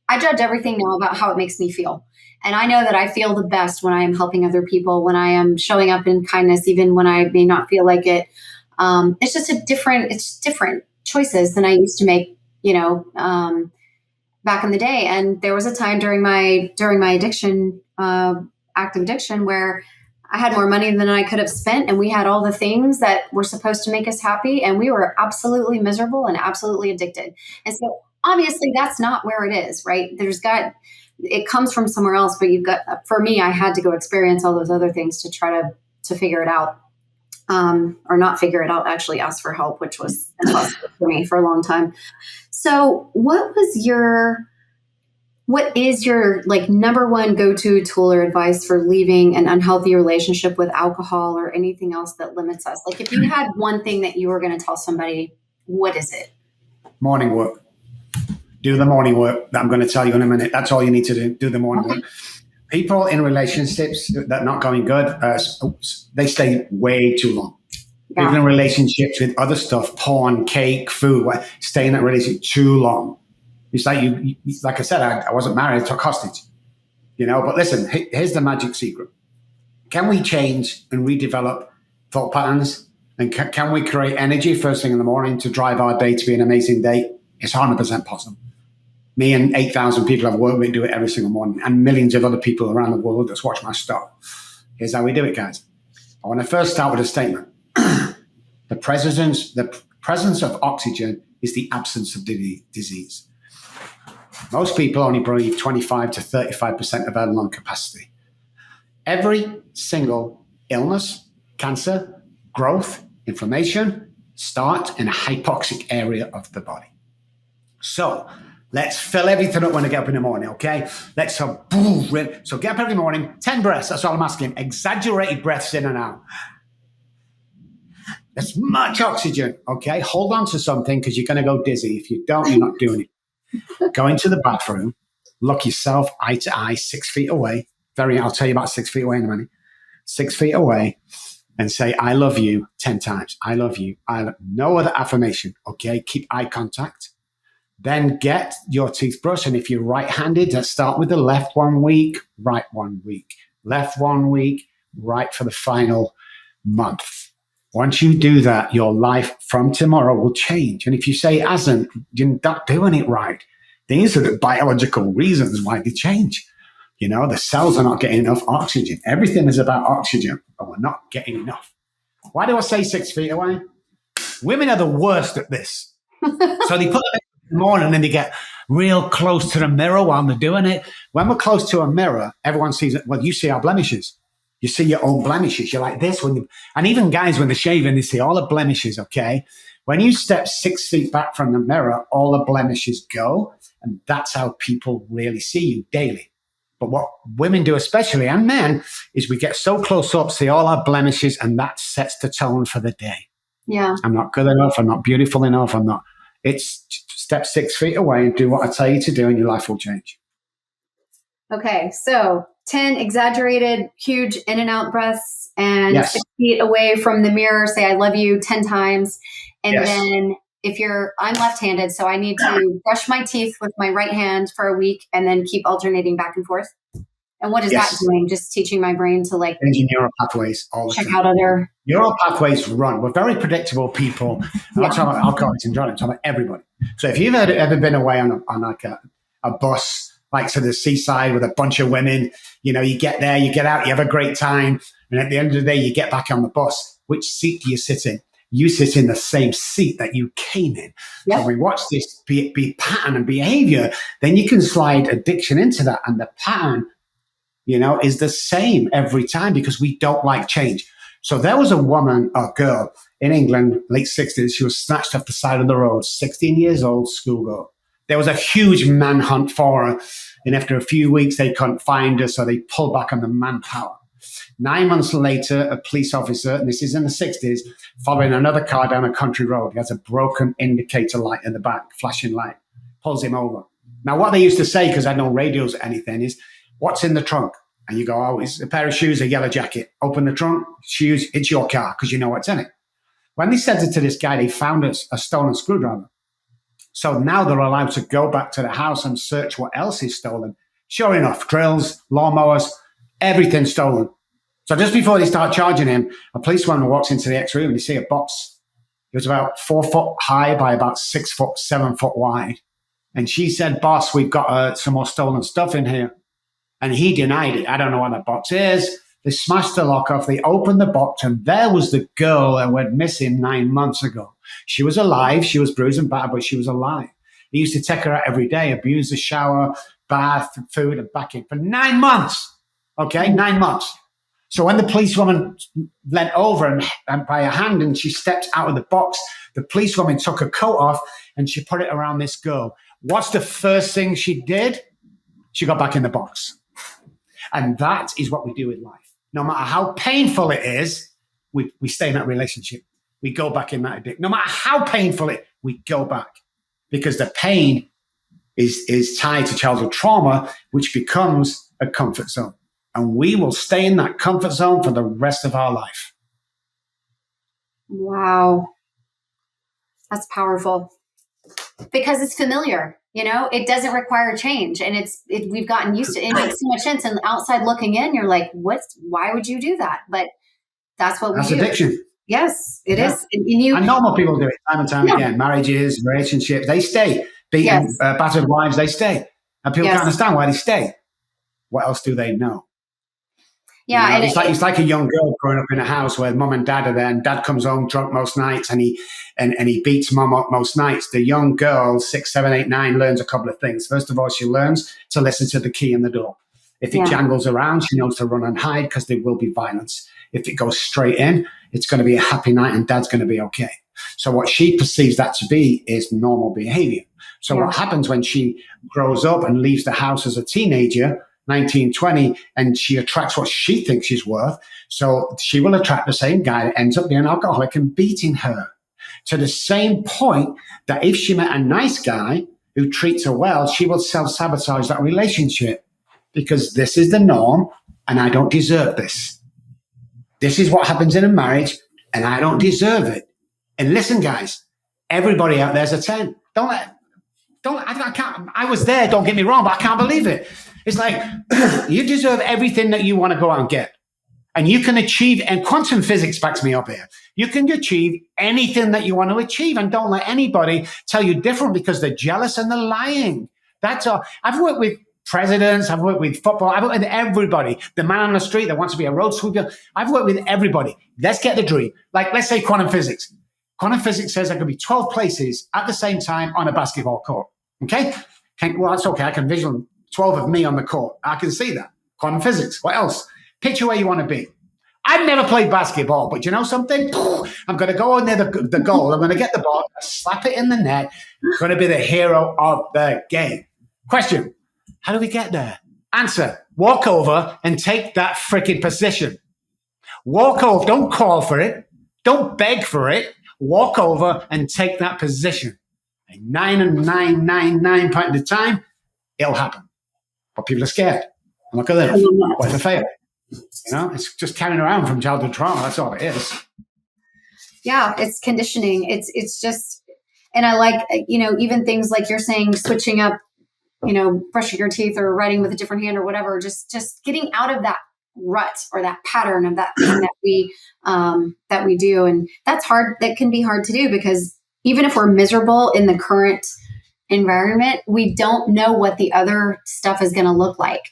I judge everything now about how it makes me feel. And I know that I feel the best when I am helping other people, when I am showing up in kindness, even when I may not feel like it. It's just different choices than I used to make, back in the day. And there was a time during my addiction, active addiction, where I had more money than I could have spent, and we had all the things that were supposed to make us happy, and we were absolutely miserable and absolutely addicted. And so obviously that's not where it is, right? It comes from somewhere else, but for me, I had to go experience all those other things to try to figure it out. Or not figure it out, actually ask for help, which was impossible for me for a long time. So what is your like number one go-to tool or advice for leaving an unhealthy relationship with alcohol or anything else that limits us? Like if you had one thing that you were going to tell somebody, what is it? Morning work. Do the morning work that I'm going to tell you in a minute. That's all you need to do. Do the morning work. People in relationships that are not going good, they stay way too long. Yeah. People in relationships with other stuff, porn, cake, food, stay in that relationship too long. It's like like I said, I wasn't married, I took hostage. But listen, here's the magic secret. Can we change and redevelop thought patterns? And can we create energy first thing in the morning to drive our day to be an amazing day? It's 100% possible. Me and 8,000 people I've worked with do it every single morning, and millions of other people around the world that's watch my stuff. Here's how we do it, guys. I want to first start with a statement. The presence of oxygen is the absence of disease. Most people only breathe 25 to 35% of their lung capacity. Every single illness, cancer, growth, inflammation start in a hypoxic area of the body. So let's fill everything up when I get up in the morning, okay? So get up every morning, 10 breaths, that's all I'm asking. Exaggerated breaths in and out. As much oxygen, okay? Hold on to something because you're going to go dizzy. If you don't, you're not doing it. Go into the bathroom, look yourself eye to eye, 6 feet away. I'll tell you about 6 feet away in a minute. 6 feet away, and say, I love you 10 times. I love you. No other affirmation, okay? Keep eye contact. Then get your toothbrush. And if you're right-handed, let's start with the left 1 week, right 1 week. Left 1 week, right for the final month. Once you do that, your life from tomorrow will change. And if you say it hasn't, you're not doing it right. These are the biological reasons why they change. The cells are not getting enough oxygen. Everything is about oxygen, but we're not getting enough. Why do I say 6 feet away? Women are the worst at this. So they put it in the morning and they get real close to the mirror while they're doing it. When we're close to a mirror, everyone sees it. Well, you see our blemishes. You see your own blemishes. You're like this. And even guys, when they're shaving, they see all the blemishes, okay? When you step 6 feet back from the mirror, all the blemishes go. And that's how people really see you daily. But what women do, especially, and men, is we get so close up, see all our blemishes, and that sets the tone for the day. Yeah. I'm not good enough. I'm not beautiful enough. It's step 6 feet away and do what I tell you to do, and your life will change. Okay. So 10 exaggerated, huge in and out breaths, and 6 feet away from the mirror, say, I love you 10 times. And then I'm left-handed, so I need to brush my teeth with my right hand for a week and then keep alternating back and forth. And what is that doing? Just teaching my brain to changing neural pathways all the time. Check out other neural pathways run. We're very predictable people. I'm not talking about alcoholics and drugs, I'm talking about everybody. So if you've ever been away on like a bus, like to the seaside with a bunch of women, you get there, you get out, you have a great time. And at the end of the day, you get back on the bus. Which seat do you sit in? You sit in the same seat that you came in. Yep. So we watch this be pattern and behavior, then you can slide addiction into that. And the pattern, is the same every time because we don't like change. So there was a girl in England, late 60s. She was snatched off the side of the road, 16 years old, schoolgirl. There was a huge manhunt for her. And after a few weeks, they couldn't find her. So they pulled back on the manpower. 9 months later, a police officer, and this is in the 60s, following another car down a country road. He has a broken indicator light in the back, flashing light, pulls him over. Now, what they used to say, because I had no radios or anything, is, what's in the trunk? And you go, it's a pair of shoes, a yellow jacket. Open the trunk, shoes, it's your car, because you know what's in it. When they said it to this guy, they found a stolen screwdriver. So now they're allowed to go back to the house and search what else is stolen. Sure enough, drills, lawnmowers, everything stolen. So just before they start charging him, a policeman walks into the next room and you see a box. It was about 4 foot high by about 6 foot, 7 foot wide. And she said, boss, we've got some more stolen stuff in here. And he denied it. I don't know what that box is. They smashed the lock off. They opened the box, and there was the girl that went missing 9 months ago. She was alive. She was bruised and battered, but she was alive. He used to take her out every day, abuse the shower, bath, food, and back in for 9 months. Okay, 9 months. So when the policewoman leant over and by her hand and she stepped out of the box, the policewoman took her coat off and she put it around this girl. What's the first thing she did? She got back in the box. And that is what we do with life. No matter how painful it is, we stay in that relationship. We go back in that addiction. No matter how painful it, we go back. Because the pain is tied to childhood trauma, which becomes a comfort zone. And we will stay in that comfort zone for the rest of our life. Wow. That's powerful. Because it's familiar, it doesn't require change. And we've gotten used to it. It makes so much sense. And outside looking in, you're like, why would you do that? But that's what we do. That's addiction. Yes, it is. And normal people do it time and time again. Marriages, relationships, they stay. Beaten, battered wives, they stay. And people can't understand why they stay. What else do they know? Yeah, it's like a young girl growing up in a house where mom and dad are there, and dad comes home drunk most nights, and he beats mom up most nights. The young girl, 6, 7, 8, 9, learns a couple of things. First of all, she learns to listen to the key in the door. If it jangles around, she knows to run and hide because there will be violence. If it goes straight in, it's going to be a happy night, and dad's going to be okay. So what she perceives that to be is normal behavior. So what happens when she grows up and leaves the house as a teenager, 19, 20, and she attracts what she thinks she's worth. So she will attract the same guy that ends up being an alcoholic and beating her to the same point that if she met a nice guy who treats her well, she will self-sabotage that relationship because this is the norm and I don't deserve this. This is what happens in a marriage and I don't deserve it. And listen, guys, everybody out there's a 10. I can't, I was there, don't get me wrong, but I can't believe it. It's like, you deserve everything that you want to go out and get. And you can achieve, and quantum physics backs me up here. You can achieve anything that you want to achieve, and don't let anybody tell you different because they're jealous and they're lying. That's all. I've worked with presidents, I've worked with football, I've worked with everybody. The man on the street that wants to be a road sweeper. I've worked with everybody. Let's get the dream. Like, let's say quantum physics. Quantum physics says there could be 12 places at the same time on a basketball court. Okay? Well, that's okay. I can visualize 12 of me on the court. I can see that. Quantum physics. What else? Picture where you want to be. I've never played basketball, but you know something? I'm going to go near the goal. I'm going to get the ball, slap it in the net. I'm going to be the hero of the game. Question. How do we get there? Answer. Walk over and take that freaking position. Walk over. Don't call for it. Don't beg for it. Walk over and take that position. And 9.999% of the time, it'll happen. But people are scared. And look at them. What if I fail? It's just carrying around from childhood trauma. That's all it is. Yeah, it's conditioning. It's just, and I like, even things like you're saying, switching up, brushing your teeth or writing with a different hand or whatever, just getting out of that rut or that pattern of that thing that we do. And that's hard. That can be hard to do because even if we're miserable in the current environment, we don't know what the other stuff is going to look like.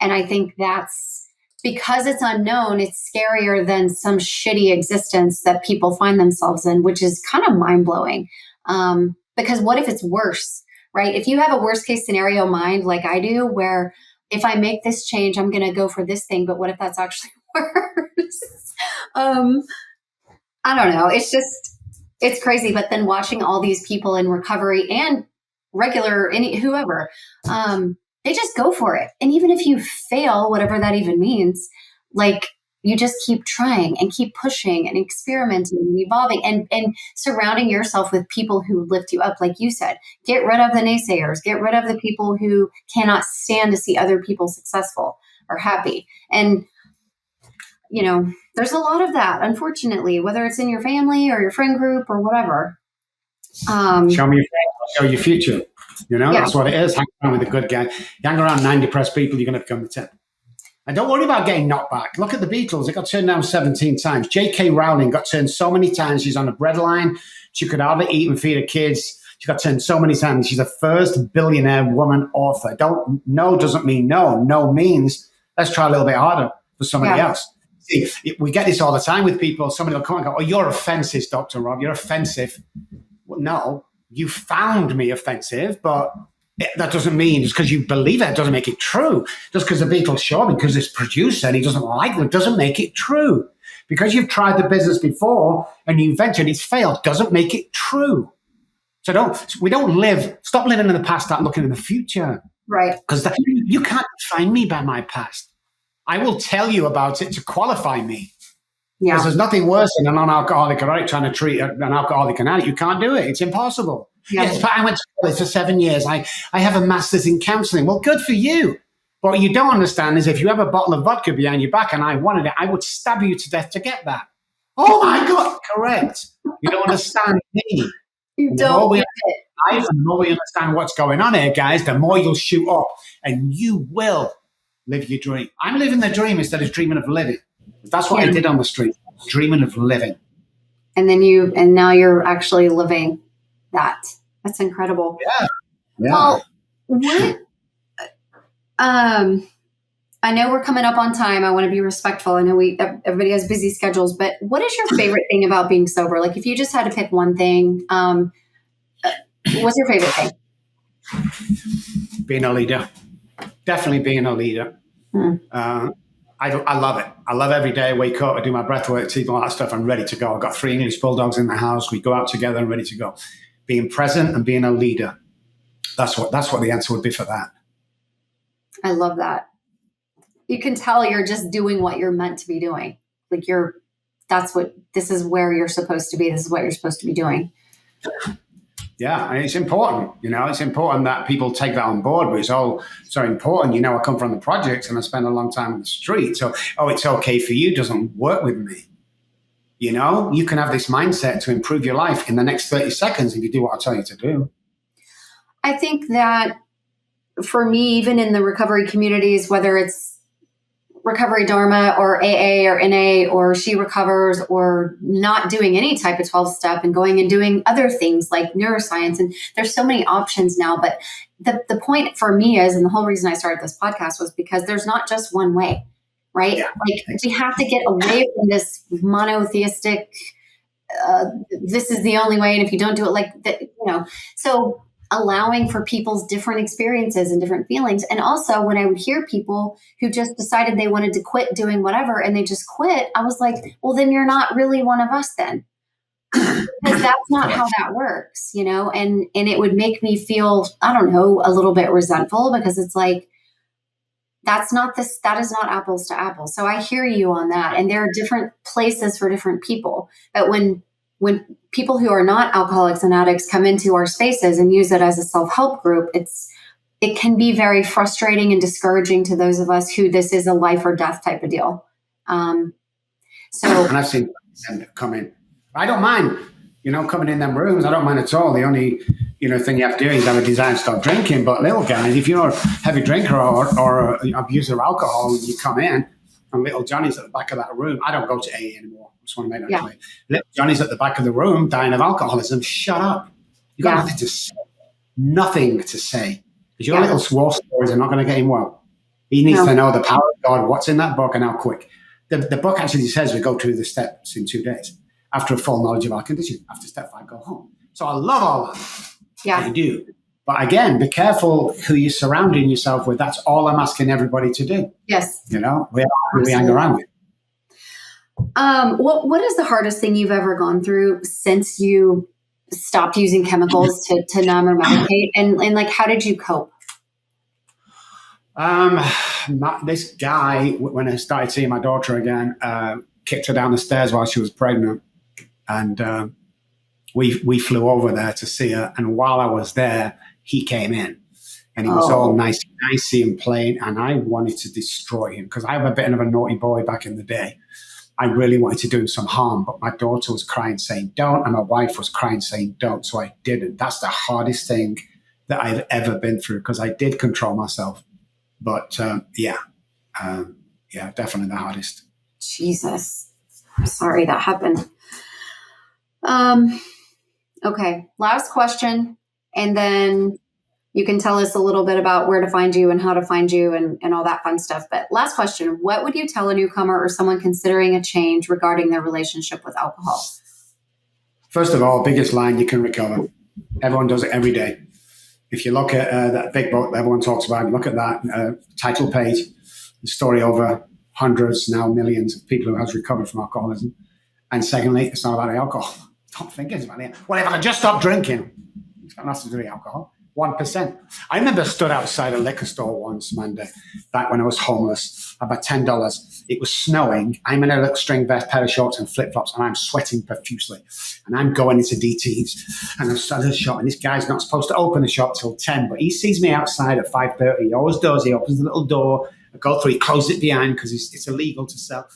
And I think that's because it's unknown, it's scarier than some shitty existence that people find themselves in, which is kind of mind blowing. Because what if it's worse, right? If you have a worst case scenario mind like I do, where if I make this change, I'm going to go for this thing. But what if that's actually worse? I don't know. It's crazy. But then watching all these people in recovery and regular, whoever, they just go for it. And even if you fail, whatever that even means, like you just keep trying and keep pushing and experimenting and evolving and surrounding yourself with people who lift you up. Like you said, get rid of the naysayers, get rid of the people who cannot stand to see other people successful or happy. And, there's a lot of that, unfortunately, whether it's in your family or your friend group or whatever. Show me your friends, I'll show you your future. That's what it is. Hang around with a good guy. You hang around 9 depressed people, you're going to become the 10. And don't worry about getting knocked back. Look at the Beatles. They got turned down 17 times. J.K. Rowling got turned so many times. She's on the breadline. She could hardly eat and feed her kids. She got turned so many times. She's the first billionaire woman author. No doesn't mean no. No means let's try a little bit harder for somebody else. See, we get this all the time with people. Somebody will come and go, oh, you're offensive, Dr. Robb. You're offensive. Well, no, you found me offensive, but that doesn't mean just because you believe it doesn't make it true. Just because the Beatles show me, because this producer and he doesn't like them, doesn't make it true. Because you've tried the business before and you invented it's failed, doesn't make it true. So stop living in the past, start looking in the future. Right. Because you can't define me by my past. I will tell you about it to qualify me. Yeah. Because there's nothing worse than a non-alcoholic addict trying to treat an alcoholic and addict. You can't do it. It's impossible. Yeah. Yes, but I went to college for 7 years. I have a master's in counseling. Well, good for you. But what you don't understand is if you have a bottle of vodka behind your back and I wanted it, I would stab you to death to get that. Oh, my God. Correct. You don't understand me. You don't get it. The more we understand what's going on here, guys, the more you'll shoot up and you will live your dream. I'm living the dream instead of dreaming of living. That's what I did on the street, dreaming of living. And now you're actually living that. That's incredible. Yeah. Well, what? I know we're coming up on time. I want to be respectful. I know everybody has busy schedules, but what is your favorite thing about being sober? Like if you just had to pick one thing, what's your favorite thing? Being a leader. Definitely being a leader. I love it. I love every day I wake up, I do my breath work, teeth, all that stuff. I'm ready to go. I've got 3 English bulldogs in the house. We go out together and ready to go. Being present and being a leader. That's what the answer would be for that. I love that. You can tell you're just doing what you're meant to be doing. Like this is where you're supposed to be. This is what you're supposed to be doing. Yeah, and it's important, it's important that people take that on board, but it's all so important. I come from the projects and I spend a long time on the street. So, it's okay for you doesn't work with me. You can have this mindset to improve your life in the next 30 seconds if you do what I tell you to do. I think that for me, even in the recovery communities, whether it's Recovery Dharma or AA or NA or She Recovers or not doing any type of 12-step and going and doing other things like neuroscience. And there's so many options now. But the point for me is, and the whole reason I started this podcast was because there's not just one way, right? Yeah. Like we have to get away from this monotheistic, this is the only way. And if you don't do it like that, so allowing for people's different experiences and different feelings. And also when I would hear people who just decided they wanted to quit doing whatever and they just quit, I was like, well, then you're not really one of us then. Because that's not how that works, and it would make me feel, I don't know, a little bit resentful because it's like, that is not apples to apples. So I hear you on that. And there are different places for different people. But when people who are not alcoholics and addicts come into our spaces and use it as a self-help group, it can be very frustrating and discouraging to those of us who this is a life or death type of deal. And I've seen them come in. I don't mind, coming in them rooms. I don't mind at all. The only, thing you have to do is have a desire to stop drinking. But little guys, if you're a heavy drinker or an abuser of alcohol, you come in and little Johnny's at the back of that room. I don't go to AA anymore. Just want to make that clear. Little Johnny's at the back of the room dying of alcoholism. Shut up. You got nothing to say. Nothing to say. Because your little war stories are not going to get him well. He needs to know the power of God, what's in that book, and how quick. The book actually says we go through the steps in 2 days. After a full knowledge of our condition. After step 5, go home. So I love all that. Yeah. I do. But again, be careful who you're surrounding yourself with. That's all I'm asking everybody to do. Yes. We hang around with. What is the hardest thing you've ever gone through since you stopped using chemicals to numb or medicate? And like, how did you cope? This guy, when I started seeing my daughter again, kicked her down the stairs while she was pregnant. And we flew over there to see her. And while I was there, he came in. And he was all nice and plain. And I wanted to destroy him because I was a bit of a naughty boy back in the day. I really wanted to do him some harm, but my daughter was crying saying don't, and my wife was crying saying don't, so I didn't. That's the hardest thing that I've ever been through because I did control myself. But definitely the hardest. Jesus. I'm sorry that happened. Okay, last question. And then you can tell us a little bit about where to find you and how to find you and all that fun stuff. But last question, what would you tell a newcomer or someone considering a change regarding their relationship with alcohol? First of all, biggest line, you can recover. Everyone does it every day. If you look at that big book that everyone talks about, look at that title page, the story over hundreds, now millions of people who has recovered from alcoholism. And secondly, it's not about the alcohol. Don't think it's about it. Well, if I could just stop drinking, it's got nothing to do with alcohol. 1%. I remember I stood outside a liquor store once, Monday, back when I was homeless, about $10. It was snowing. I'm in a little string vest, pair of shorts and flip-flops, and I'm sweating profusely. And I'm going into DT's, and I'm starting the shop, and this guy's not supposed to open the shop till 10, but he sees me outside at 5:30. He always does. He opens the little door. I go through. He closes it behind because it's illegal to sell.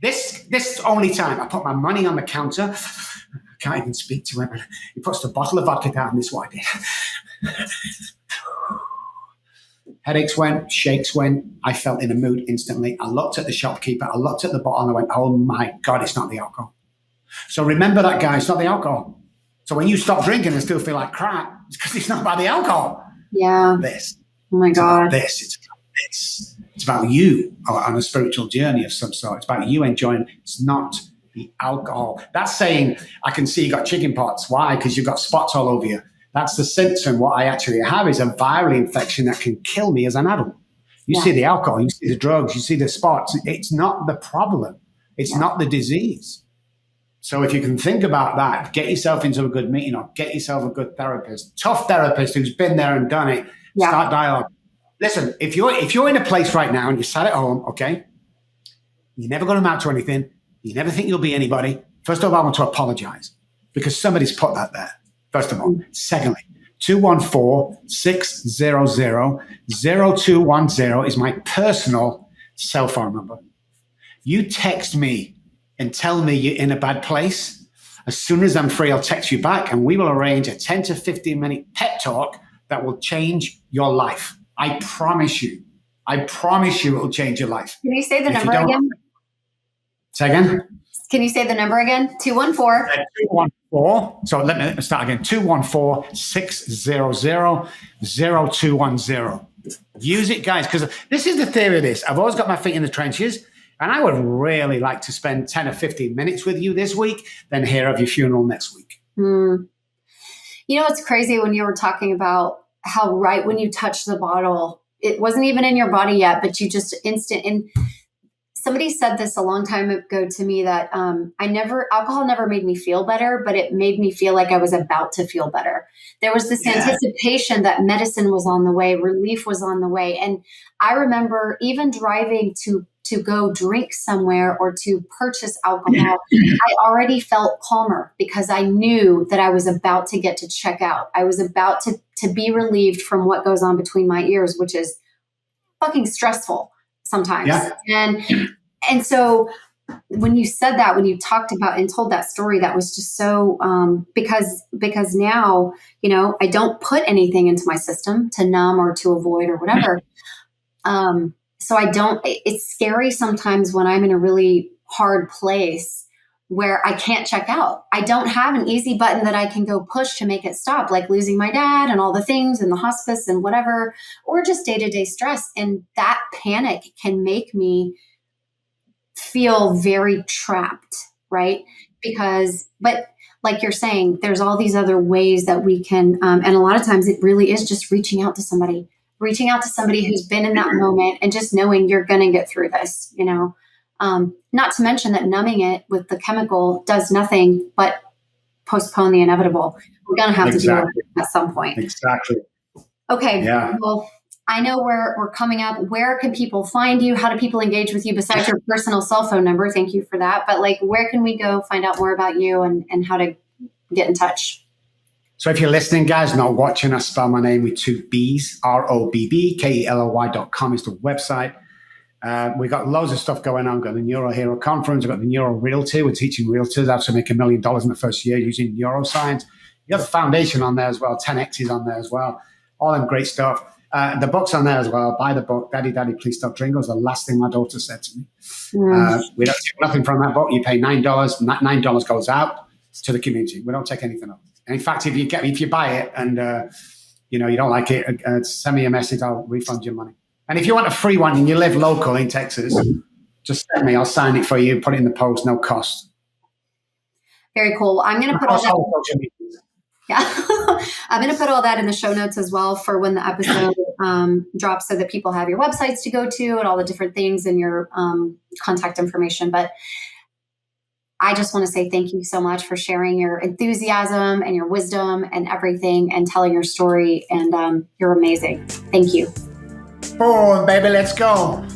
This only time I put my money on the counter. I can't even speak to him. He puts the bottle of vodka down, and this is what I did. Headaches went, shakes went. I felt in a mood instantly. I looked at the shopkeeper. I looked at the bottle and I went, oh my God, it's not the alcohol. So remember that, guy, it's not the alcohol. So when you stop drinking and still feel like crap, it's because it's not about the alcohol. Yeah. This. Oh my God. It's about this. It's about you on a spiritual journey of some sort. It's about you enjoying. It's not the alcohol. That's saying, I can see you got chicken pox. Why? Because you've got spots all over you. That's the symptom. What I actually have is a viral infection that can kill me as an adult. You see the alcohol, you see the drugs, you see the spots. It's not the problem. It's not the disease. So if you can think about that, get yourself into a good meeting or get yourself a good therapist, tough therapist who's been there and done it. Start dialogue. Listen, if you're in a place right now and you're sat at home, okay, you're never going to amount to anything. You never think you'll be anybody. First of all, I want to apologize because somebody's put that there. First of all. Secondly, 214-600-0210 is my personal cell phone number. You text me and tell me you're in a bad place. As soon as I'm free, I'll text you back and we will arrange a 10 to 15 minute pep talk that will change your life. I promise you. I promise you it will change your life. Can you say the number again? Say again? Can you say the number again? 214. 214. So let me start again. 214-600-0210. Use it, guys, because this is the theory of this. I've always got my feet in the trenches, and I would really like to spend 10 or 15 minutes with you this week, then hear of your funeral next week. You know, it's crazy when you were talking about how right when you touch the bottle, it wasn't even in your body yet, but you just and somebody said this a long time ago to me that alcohol never made me feel better, but it made me feel like I was about to feel better. There was this anticipation that medicine was on the way, relief was on the way. And I remember even driving to go drink somewhere or to purchase alcohol, I already felt calmer because I knew that I was about to get to check out. I was about to be relieved from what goes on between my ears, which is fucking stressful sometimes. And so when you said that, when you talked about and told that story, that was just so, because now, you know, I don't put anything into my system to numb or to avoid or whatever. So it's scary sometimes when I'm in a really hard place where I can't check out. I don't have an easy button that I can go push to make it stop, like losing my dad and all the things and the hospice and whatever, or just day-to-day stress. And that panic can make me feel very trapped, right? But like you're saying, there's all these other ways that we can, and a lot of times it really is just reaching out to somebody who's been in that moment and just knowing you're going to get through this, you know? Not to mention that numbing it with the chemical does nothing but postpone the inevitable. We're going to have to deal with it at some point. Exactly. Okay. Yeah. Well, I know we're coming up. Where can people find you? How do people engage with you besides your personal cell phone number? Thank you for that. But like, where can we go find out more about you and how to get in touch? So if you're listening, guys, not watching, I spell my name with 2 B's, ROBBKELLY.com is the website. We've got loads of stuff going on. We've got the Neuro Hero Conference. We've got the Neuro Realty. We're teaching realtors how to make $1 million in the first year using neuroscience. You have the foundation on there as well. 10X is on there as well. All them great stuff. The book's on there as well. Buy the book. Daddy, Please Stop Drinking was the last thing my daughter said to me. We don't take nothing from that book. You pay $9. And that $9 goes out to the community. We don't take anything else. And in fact, if you buy it and you don't like it, send me a message. I'll refund your money. And if you want a free one and you live local in Texas, just send me. I'll sign it for you. Put it in the post, no cost. Very cool. I'm going to put all that. Yeah, I'm going to put all that in the show notes as well for when the episode drops, so that people have your websites to go to and all the different things and your contact information. But I just want to say thank you so much for sharing your enthusiasm and your wisdom and everything and telling your story. And you're amazing. Thank you. Oh, baby, let's go.